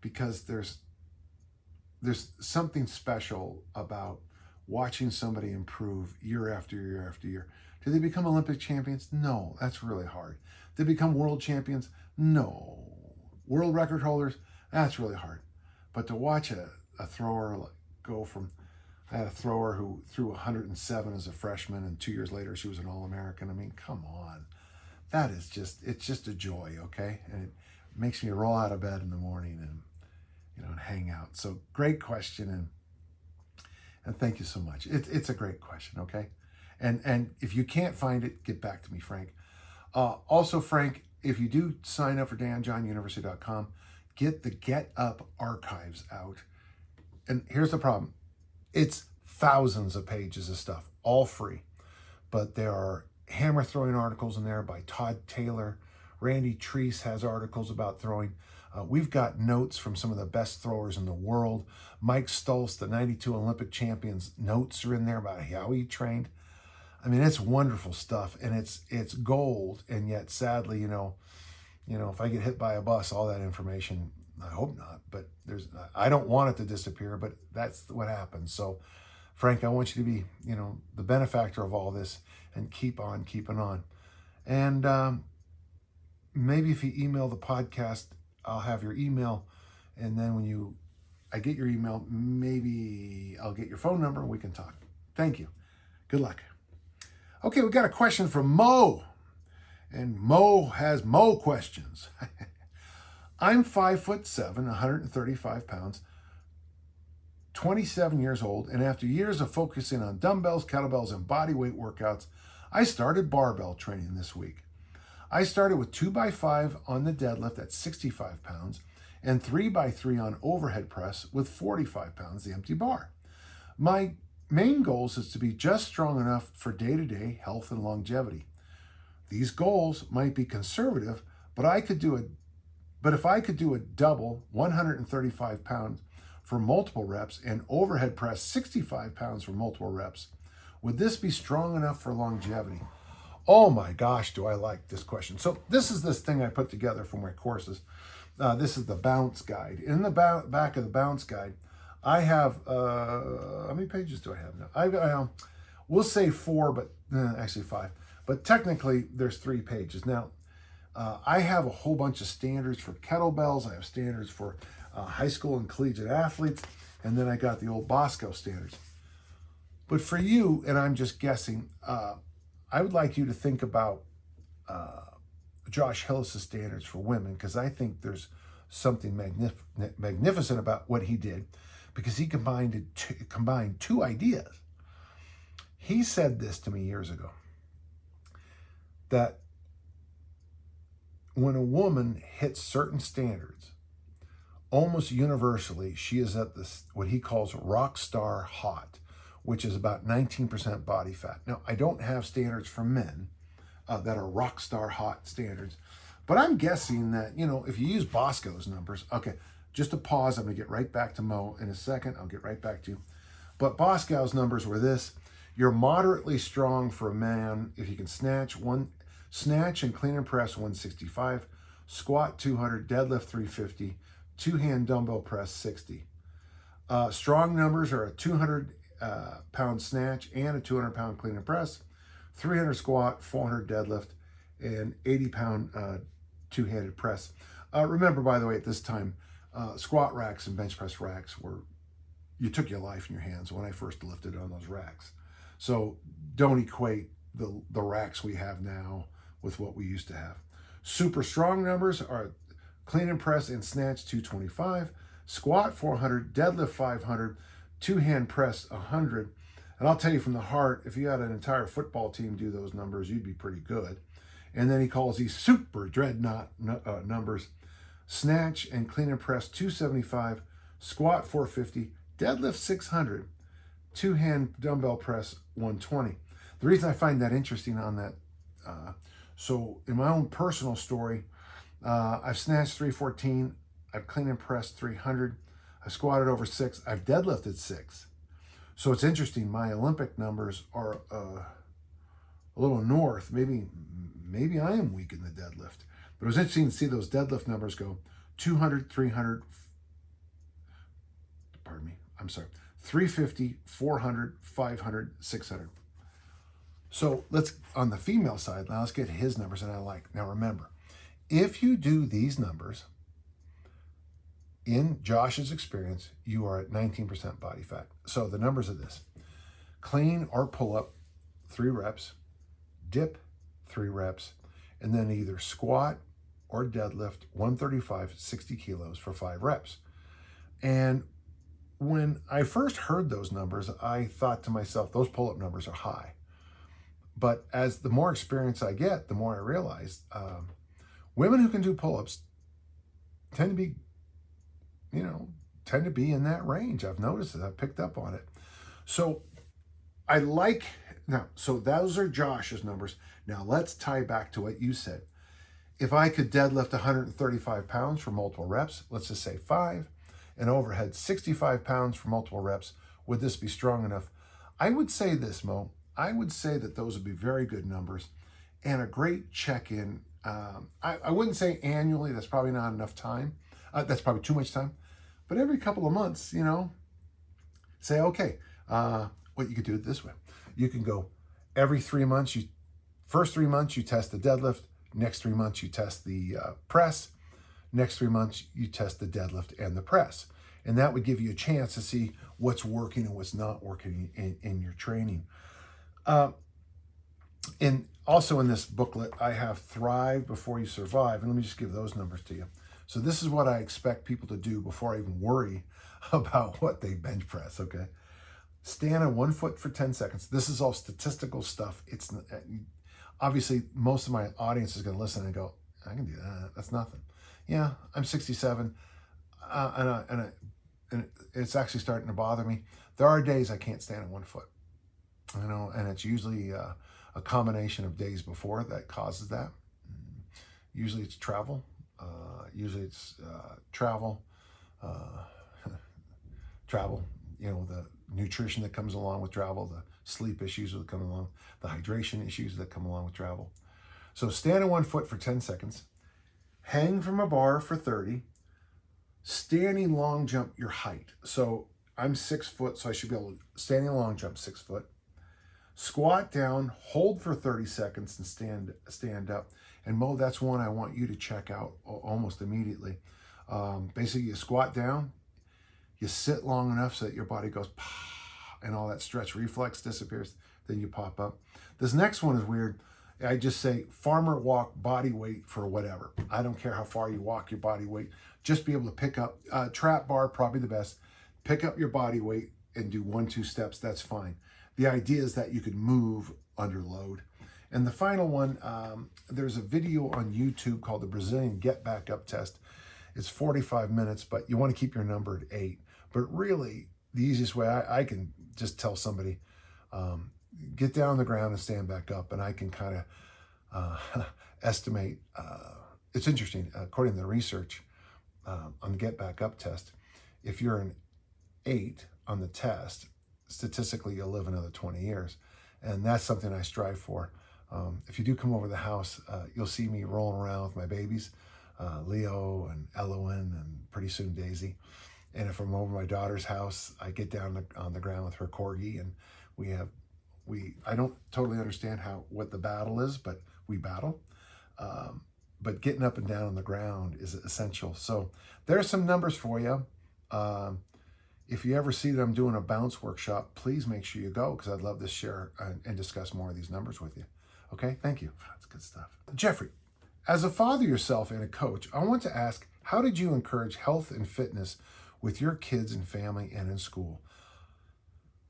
because there's something special about watching somebody improve year after year after year. Do they become Olympic champions? No, that's really hard. Do they become world champions? No. World record holders? That's really hard. But to watch a thrower go from, I had a thrower who threw 107 as a freshman, and 2 years later she was an All-American. I mean, come on. That is it's just a joy, okay? And it makes me roll out of bed in the morning and hang out. So great question, and thank you so much. It's a great question, okay? And if you can't find it, get back to me, Frank. Also, Frank, if you do sign up for danjohnuniversity.com, get the Get Up archives out. And here's the problem. It's thousands of pages of stuff, all free. But there are hammer throwing articles in there by Todd Taylor. Randy Treese has articles about throwing. We've got notes from some of the best throwers in the world. Mike Stoltz, the 92 Olympic champions, notes are in there about how he trained. I mean, it's wonderful stuff, and it's gold. And yet, sadly, if I get hit by a bus, all that information, I hope not, but I don't want it to disappear, but that's what happens. So, Frank, I want you to be, the benefactor of all this and keep on keeping on. And maybe if you email the podcast, I'll have your email. And then when I get your email, maybe I'll get your phone number and we can talk. Thank you. Good luck. Okay, we got a question from Mo. And Mo has Mo questions. I'm 5'7", 135 pounds, 27 years old, and after years of focusing on dumbbells, kettlebells, and body weight workouts, I started barbell training this week. I started with 2x5 on the deadlift at 65 pounds and 3x3 on overhead press with 45 pounds, the empty bar. My main goals is to be just strong enough for day-to-day health and longevity. These goals might be conservative, but if I could do a double 135 pounds for multiple reps and overhead press 65 pounds for multiple reps, would this be strong enough for longevity? Oh my gosh, do I like this question. So this is this thing I put together for my courses. This is the bounce guide. In the back of the bounce guide, I have, how many pages do I have now? We'll say 4, but actually 5. But technically, there's 3 pages. Now, I have a whole bunch of standards for kettlebells. I have standards for high school and collegiate athletes. And then I got the old Bosco standards. But for you, and I'm just guessing, I would like you to think about Josh Hillis' standards for women, because I think there's something magnificent about what he did, because he combined 2 ideas. He said this to me years ago, that when a woman hits certain standards, almost universally, she is at this, what he calls rock star hot, which is about 19% body fat. Now, I don't have standards for men that are rock star hot standards, but I'm guessing that, if you use Bosco's numbers, okay, just a pause. I'm going to get right back to Mo in a second. I'll get right back to you. But Boscow's numbers were this. You're moderately strong for a man if you can snatch and clean and press 165, squat 200, deadlift 350, two-hand dumbbell press 60. Strong numbers are a 200 pound snatch and a 200 pound clean and press, 300 squat, 400 deadlift, and 80 pound two-handed press. Remember, by the way, at this time, squat racks and bench press racks you took your life in your hands when I first lifted on those racks. So don't equate the racks we have now with what we used to have. Super strong numbers are clean and press and snatch 225, squat 400, deadlift 500, two-hand press 100. And I'll tell you from the heart, if you had an entire football team do those numbers, you'd be pretty good. And then he calls these super dreadnought numbers: snatch and clean and press 275, squat 450, deadlift 600, two-hand dumbbell press 120. The reason I find that interesting on that, so in my own personal story, I've snatched 314, I've clean and pressed 300, I've squatted over 6, I've deadlifted 6. So it's interesting, my Olympic numbers are a little north. Maybe I am weak in the deadlift. But it was interesting to see those deadlift numbers go 200, 300, 350, 400, 500, 600. So on the female side, now let's get his numbers that I like. Now remember, if you do these numbers, in Josh's experience, you are at 19% body fat. So the numbers are this: clean or pull up, 3 reps, dip, 3 reps, and then either squat or deadlift 135, 60 kilos for 5 reps. And when I first heard those numbers, I thought to myself, those pull-up numbers are high. But as the more experience I get, the more I realize women who can do pull-ups tend to be in that range. I've noticed it. I've picked up on it. So so those are Josh's numbers. Now let's tie back to what you said. If I could deadlift 135 pounds for multiple reps, let's just say 5, and overhead 65 pounds for multiple reps, would this be strong enough? I would say this, Mo. I would say that those would be very good numbers and a great check-in. I wouldn't say annually. That's probably not enough time. That's probably too much time. But every couple of months, say, okay, what you could do it this way. You can go every 3 months. First 3 months, you test the deadlift. Next 3 months, you test the press. Next 3 months, you test the deadlift and the press. And that would give you a chance to see what's working and what's not working in your training. And also in this booklet, I have Thrive Before You Survive. And let me just give those numbers to you. So this is what I expect people to do before I even worry about what they bench press, okay? Stand on 1 foot for 10 seconds. This is all statistical stuff. It's obviously most of my audience is going to listen and go, I can do that. That's nothing. Yeah, I'm 67, and it's actually starting to bother me. There are days I can't stand on 1 foot, and it's usually a combination of days before that causes that. Usually it's travel. Travel, the nutrition that comes along with travel, the sleep issues that come along, the hydration issues that come along with travel. So stand on 1 foot for 10 seconds, hang from a bar for 30, standing long jump your height. So I'm 6 foot, so I should be able to standing long jump 6 foot, squat down, hold for 30 seconds and stand up. And Mo, that's one I want you to check out almost immediately. Basically, you squat down, you sit long enough so that your body goes, and all that stretch reflex disappears, then you pop up. This next one is weird. I just say farmer walk body weight for whatever. I don't care how far you walk your body weight. Just be able to pick up, trap bar, probably the best. Pick up your body weight and do 1-2 steps, that's fine. The idea is that you can move under load. And the final one, there's a video on YouTube called the Brazilian Get Back Up Test. It's 45 minutes, but you want to keep your number at 8. But really, the easiest way I can just tell somebody, get down on the ground and stand back up, and I can kind of estimate. It's interesting. According to the research, on the Get Back Up test, if you're an 8 on the test, statistically you'll live another 20 years. And that's something I strive for. If you do come over the house, you'll see me rolling around with my babies, Leo and Elowen, and pretty soon Daisy. And if I'm over my daughter's house, I get down on the ground with her corgi, and I don't totally understand what the battle is, but we battle. But getting up and down on the ground is essential. So there's some numbers for you. If you ever see that I'm doing a bounce workshop, please make sure you go, because I'd love to share and discuss more of these numbers with you. Okay, thank you. That's good stuff. Jeffrey, as a father yourself and a coach, I want to ask, how did you encourage health and fitness with your kids and family and in school?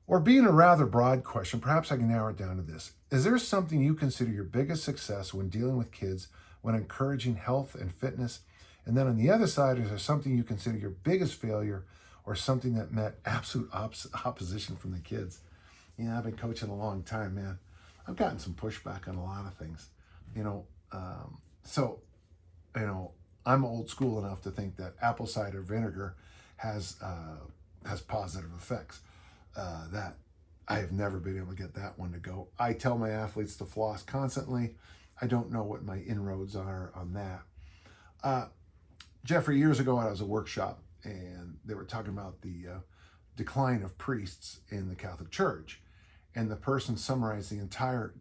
Or being a rather broad question, perhaps I can narrow it down to this. Is there something you consider your biggest success when dealing with kids, when encouraging health and fitness? And then on the other side, is there something you consider your biggest failure, or something that met absolute opposition from the kids? I've been coaching a long time, man. I've gotten some pushback on a lot of things, So, I'm old school enough to think that apple cider vinegar has positive effects. That I have never been able to get that one to go. I tell my athletes to floss constantly. I don't know what my inroads are on that. Jeffrey, years ago I was at a workshop, and they were talking about the decline of priests in the Catholic Church. And the person summarized the entire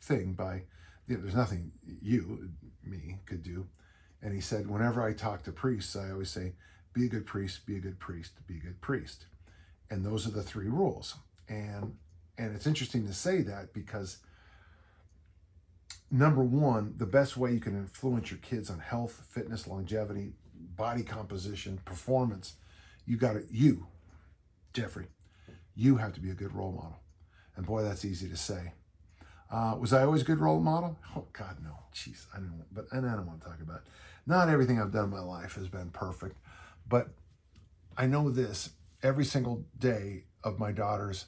thing by, there's nothing me, could do. And he said, whenever I talk to priests, I always say, be a good priest, be a good priest, be a good priest. And those are the 3 rules. And it's interesting to say that, because number 1, the best way you can influence your kids on health, fitness, longevity, body composition, performance, Jeffrey, you have to be a good role model. And boy, that's easy to say. Was I always a good role model? Oh God, no. Jeez, I don't want to talk about it. Not everything I've done in my life has been perfect, but I know this: every single day of my daughter's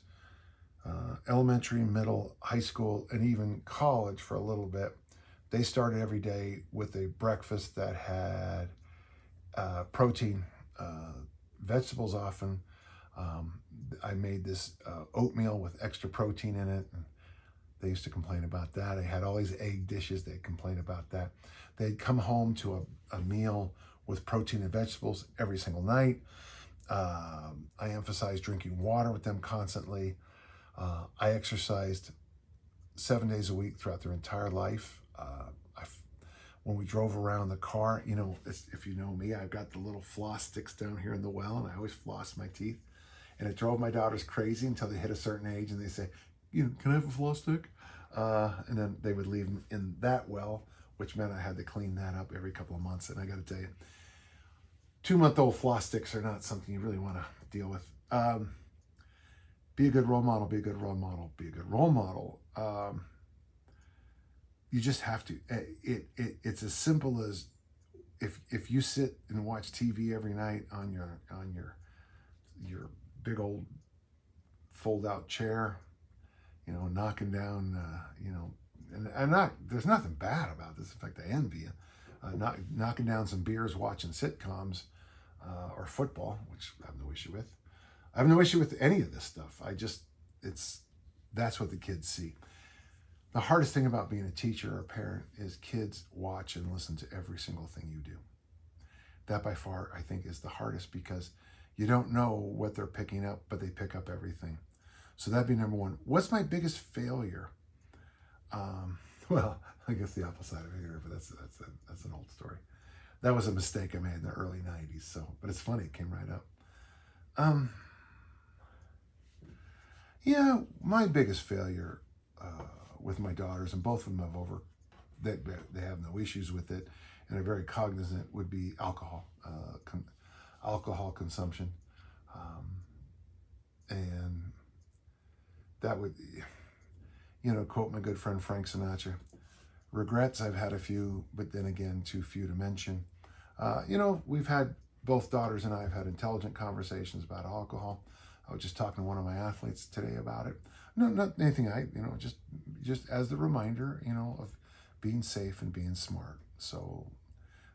elementary, middle, high school, and even college for a little bit, they started every day with a breakfast that had protein, vegetables often. I made this oatmeal with extra protein in it. And they used to complain about that. I had all these egg dishes. They'd complain about that. They'd come home to a meal with protein and vegetables every single night. I emphasized drinking water with them constantly. I exercised 7 days a week throughout their entire life. When we drove around the car, if you know me, I've got the little floss sticks down here in the well, and I always floss my teeth. And it drove my daughters crazy until they hit a certain age, and they say, can I have a floss stick? And then they would leave them in that well, which meant I had to clean that up every couple of months. And I got to tell you, 2-month-old floss sticks are not something you really want to deal with. Be a good role model, be a good role model, be a good role model. You just have to. It's as simple as if you sit and watch TV every night on your big old fold-out chair, knocking down, and there's nothing bad about this. In fact, I envy you. Knocking down some beers, watching sitcoms, or football, which I have no issue with. I have no issue with any of this stuff. That's what the kids see. The hardest thing about being a teacher or a parent is kids watch and listen to every single thing you do. That by far, I think, is the hardest, because you don't know what they're picking up, but they pick up everything. So that'd be number 1. What's my biggest failure? Well, I guess the apple cider vinegar, but that's an old story. That was a mistake I made in the early 90s. But it's funny, it came right up. Yeah, my biggest failure with my daughters, and both of them they have no issues with it, and are very cognizant, would be alcohol consumption. And that would, quote my good friend Frank Sinatra, regrets, I've had a few, but then again, too few to mention. We've had, both daughters and I have had intelligent conversations about alcohol. I was just talking to one of my athletes today about it. No, not anything just as the reminder, of being safe and being smart. So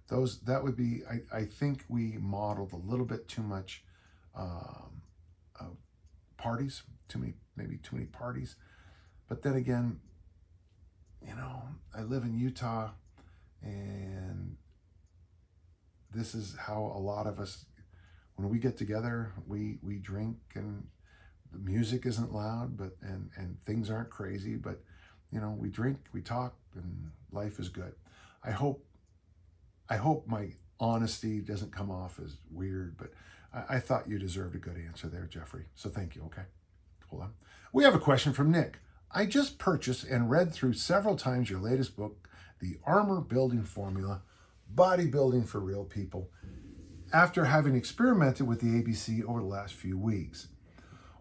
That would be, I think we modeled a little bit too much parties, maybe too many parties. But then again, I live in Utah, and this is how a lot of us, when we get together, we drink, and the music isn't loud, and things aren't crazy, but we drink, we talk, and life is good. I hope my honesty doesn't come off as weird, but I thought you deserved a good answer there, Jeffrey. So thank you. Okay, hold on. We have a question from Nick. I just purchased and read through several times your latest book, The Armor Building Formula, Bodybuilding for Real People, after having experimented with the ABC over the last few weeks.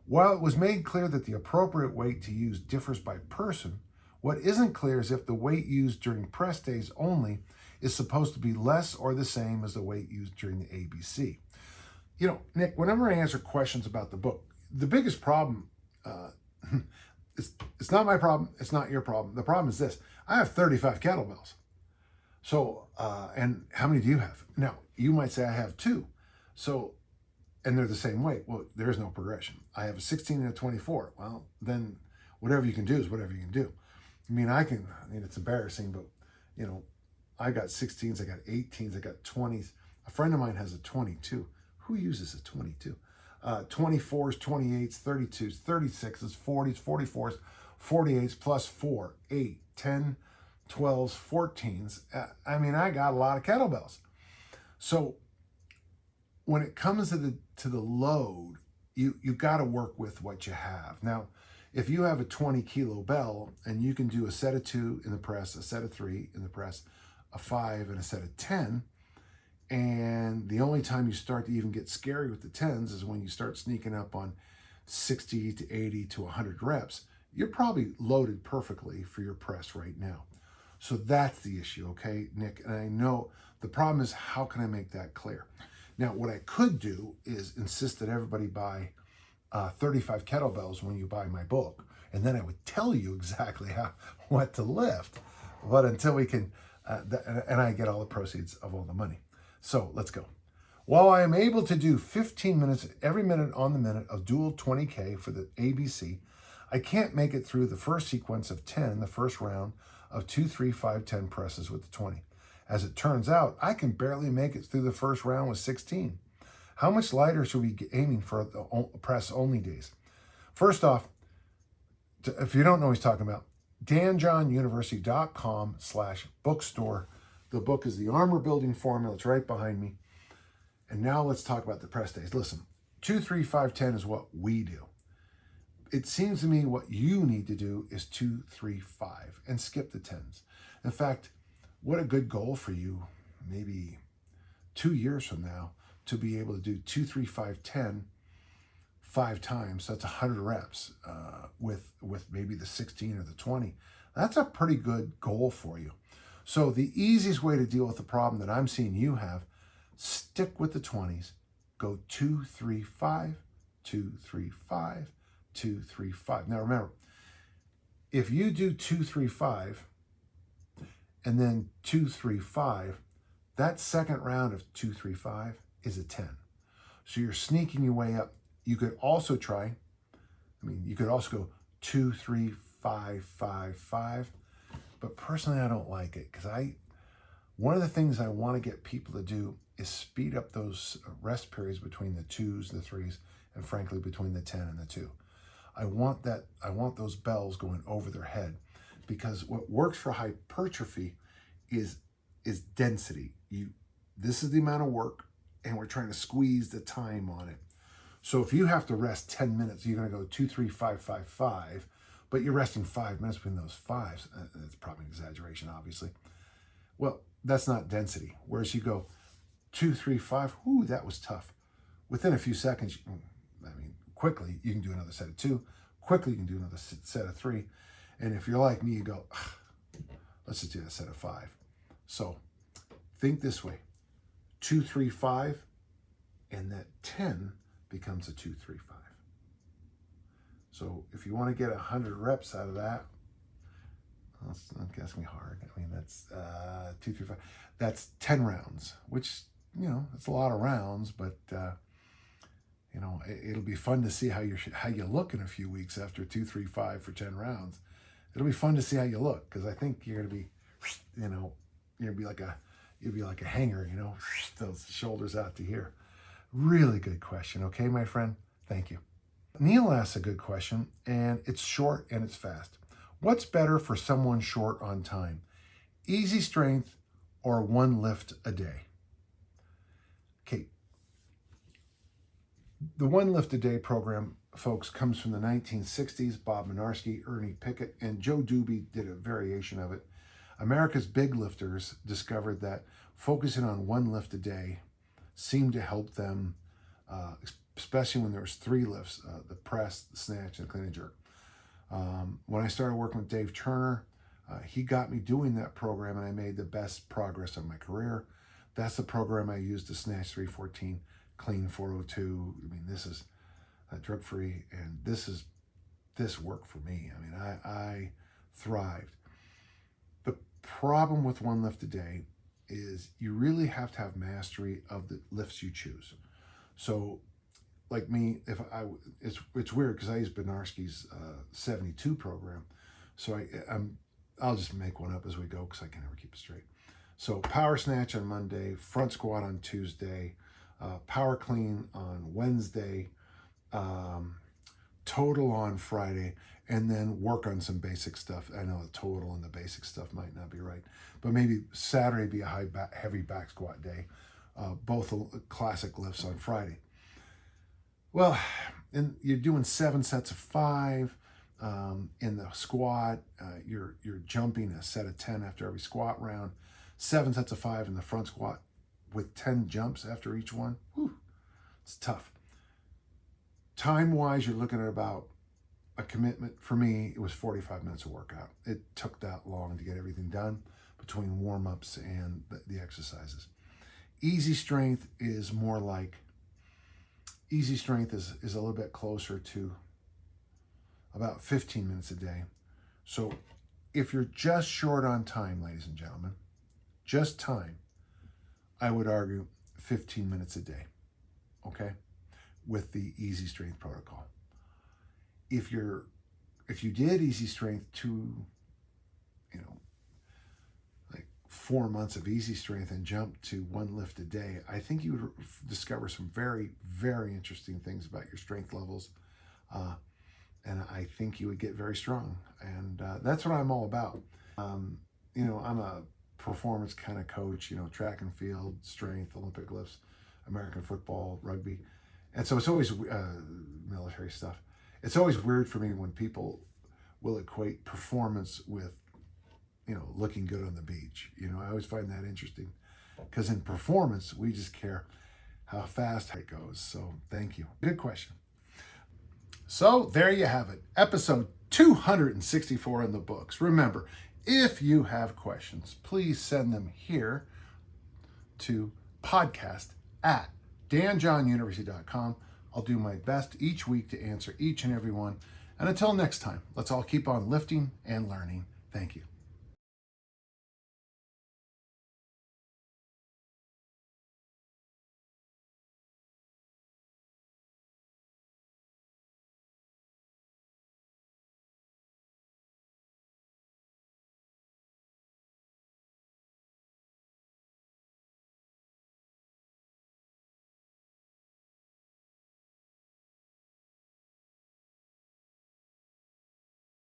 While it was made clear that the appropriate weight to use differs by person, what isn't clear is if the weight used during press days only is supposed to be less or the same as the weight used during the ABC. Nick, whenever I answer questions about the book, the biggest problem, it's not my problem, it's not your problem. The problem is this: I have 35 kettlebells. So, and how many do you have? Now, you might say I have 2. So, and they're the same weight. Well, there's no progression. I have a 16 and a 24. Well, then whatever you can do is whatever you can do. It's embarrassing, but I got 16s, I got 18s, I got 20s. A friend of mine has a 22. Who uses a 22? 24s, 28s, 32s, 36s, 40s, 44s, 48s, plus 4, 8, 10, 12s, 14s. I got a lot of kettlebells. So when it comes to the load, you got to work with what you have. Now, if you have a 20 kilo bell and you can do a set of 2 in the press, a set of 3 in the press, a 5 and a set of 10, and the only time you start to even get scary with the 10s is when you start sneaking up on 60 to 80 to 100 reps, you're probably loaded perfectly for your press right now. So that's the issue, okay, Nick? And I know the problem is, how can I make that clear? Now, what I could do is insist that everybody buy 35 kettlebells when you buy my book, and then I would tell you exactly what to lift. But until we can, and I get all the proceeds of all the money. So let's go. While I am able to do 15 minutes every minute on the minute of dual 20K for the ABC, I can't make it through the first sequence of 10, the first round of 2, 3, 5, 10 presses with the 20. As it turns out, I can barely make it through the first round with 16. How much lighter should we be aiming for the press-only days? First off, if you don't know what he's talking about, danjohnuniversity.com/bookstore. The book is The Armor Building Formula. It's right behind me. And now let's talk about the press days. Listen, 2, 3, 5, 10 is what we do. It seems to me what you need to do is 2, 3, 5 and skip the 10s. In fact, what a good goal for you, maybe 2 years from now, to be able to do 2, 3, 5, 10 5 times. So that's 100 reps with maybe the 16 or the 20. That's a pretty good goal for you. So the easiest way to deal with the problem that I'm seeing you have, stick with the 20s. Go 2, 3, 5, 2, 3, 5, 2, 3, 5. Now remember, if you do 2, 3, 5, and then 2, 3, 5, that second round of 2, 3, 5 is a 10. So you're sneaking your way up. You could also try, you could also go 2, 3, 5, 5, 5. But personally, I don't like it, because one of the things I want to get people to do is speed up those rest periods between the 2s, the 3s, and frankly, between the 10 and the 2. I want those bells going over their head, because what works for hypertrophy is density. This is the amount of work, and we're trying to squeeze the time on it. So if you have to rest 10 minutes, you're going to go 2, 3, 5, 5, 5, but you're resting 5 minutes between those 5s. That's probably an exaggeration, obviously. Well, that's not density. Whereas you go 2, 3, 5, whoo, that was tough. Within a few seconds, quickly, you can do another set of 2. Quickly, you can do another set of 3. And if you're like me, you go, let's just do a set of 5. So think this way: 2, 3, 5, and that 10 becomes a 2, 3, 5. So if you want to get 100 reps out of that, That's asking me hard. I mean, that's 2, 3, 5. That's 10 rounds, which, it's a lot of rounds, but it'll be fun to see how you look in a few weeks after 2, 3, 5 for 10 rounds. It'll be fun to see how you look, because I think you're gonna be, you'll be like a hanger, those shoulders out to here. Really good question. Okay, my friend. Thank you. Neil asks a good question, and it's short and it's fast. What's better for someone short on time? Easy strength or one lift a day? Okay. The one lift a day program, folks, comes from the 1960s. Bob Minarski, Ernie Pickett, and Joe Doobie did a variation of it. America's big lifters discovered that focusing on one lift a day seemed to help them, especially when there was 3 lifts, the press, the snatch, and the clean and jerk. When I started working with Dave Turner, he got me doing that program, and I made the best progress of my career. That's the program I used to snatch 314, clean 402. I mean, this is drug-free, and this worked for me. I mean, I thrived. The problem with one lift a day is you really have to have mastery of the lifts you choose. So, like me, it's weird because I use Benarski's 72 program, so I'll just make one up as we go because I can never keep it straight. So power snatch on Monday, front squat on Tuesday, power clean on Wednesday, total on Friday, and then work on some basic stuff. I know the total and the basic stuff might not be right, but maybe Saturday be a heavy back squat day, both classic lifts on Friday. Well, and you're doing 7 sets of 5 in the squat. You're jumping a set of 10 after every squat round. 7 sets of 5 in the front squat with 10 jumps after each one. Whew, it's tough. Time-wise, you're looking at about a commitment. For me, it was 45 minutes of workout. It took that long to get everything done between warm-ups and the exercises. Easy strength is more like, easy strength is a little bit closer to about 15 minutes a day. So if you're just short on time, ladies and gentlemen, just time, I would argue 15 minutes a day, okay, with the easy strength protocol. If you did easy strength like 4 months of easy strength and jump to one lift a day, I think you would discover some very, very interesting things about your strength levels. And I think you would get very strong. And that's what I'm all about. I'm a performance kind of coach, track and field, strength, Olympic lifts, American football, rugby. And so it's always military stuff. It's always weird for me when people will equate performance with, looking good on the beach. I always find that interesting because in performance, we just care how fast it goes. So thank you. Good question. So there you have it. Episode 264 in the books. Remember, if you have questions, please send them here to podcast@danjohnuniversity.com. I'll do my best each week to answer each and every one. And until next time, let's all keep on lifting and learning. Thank you.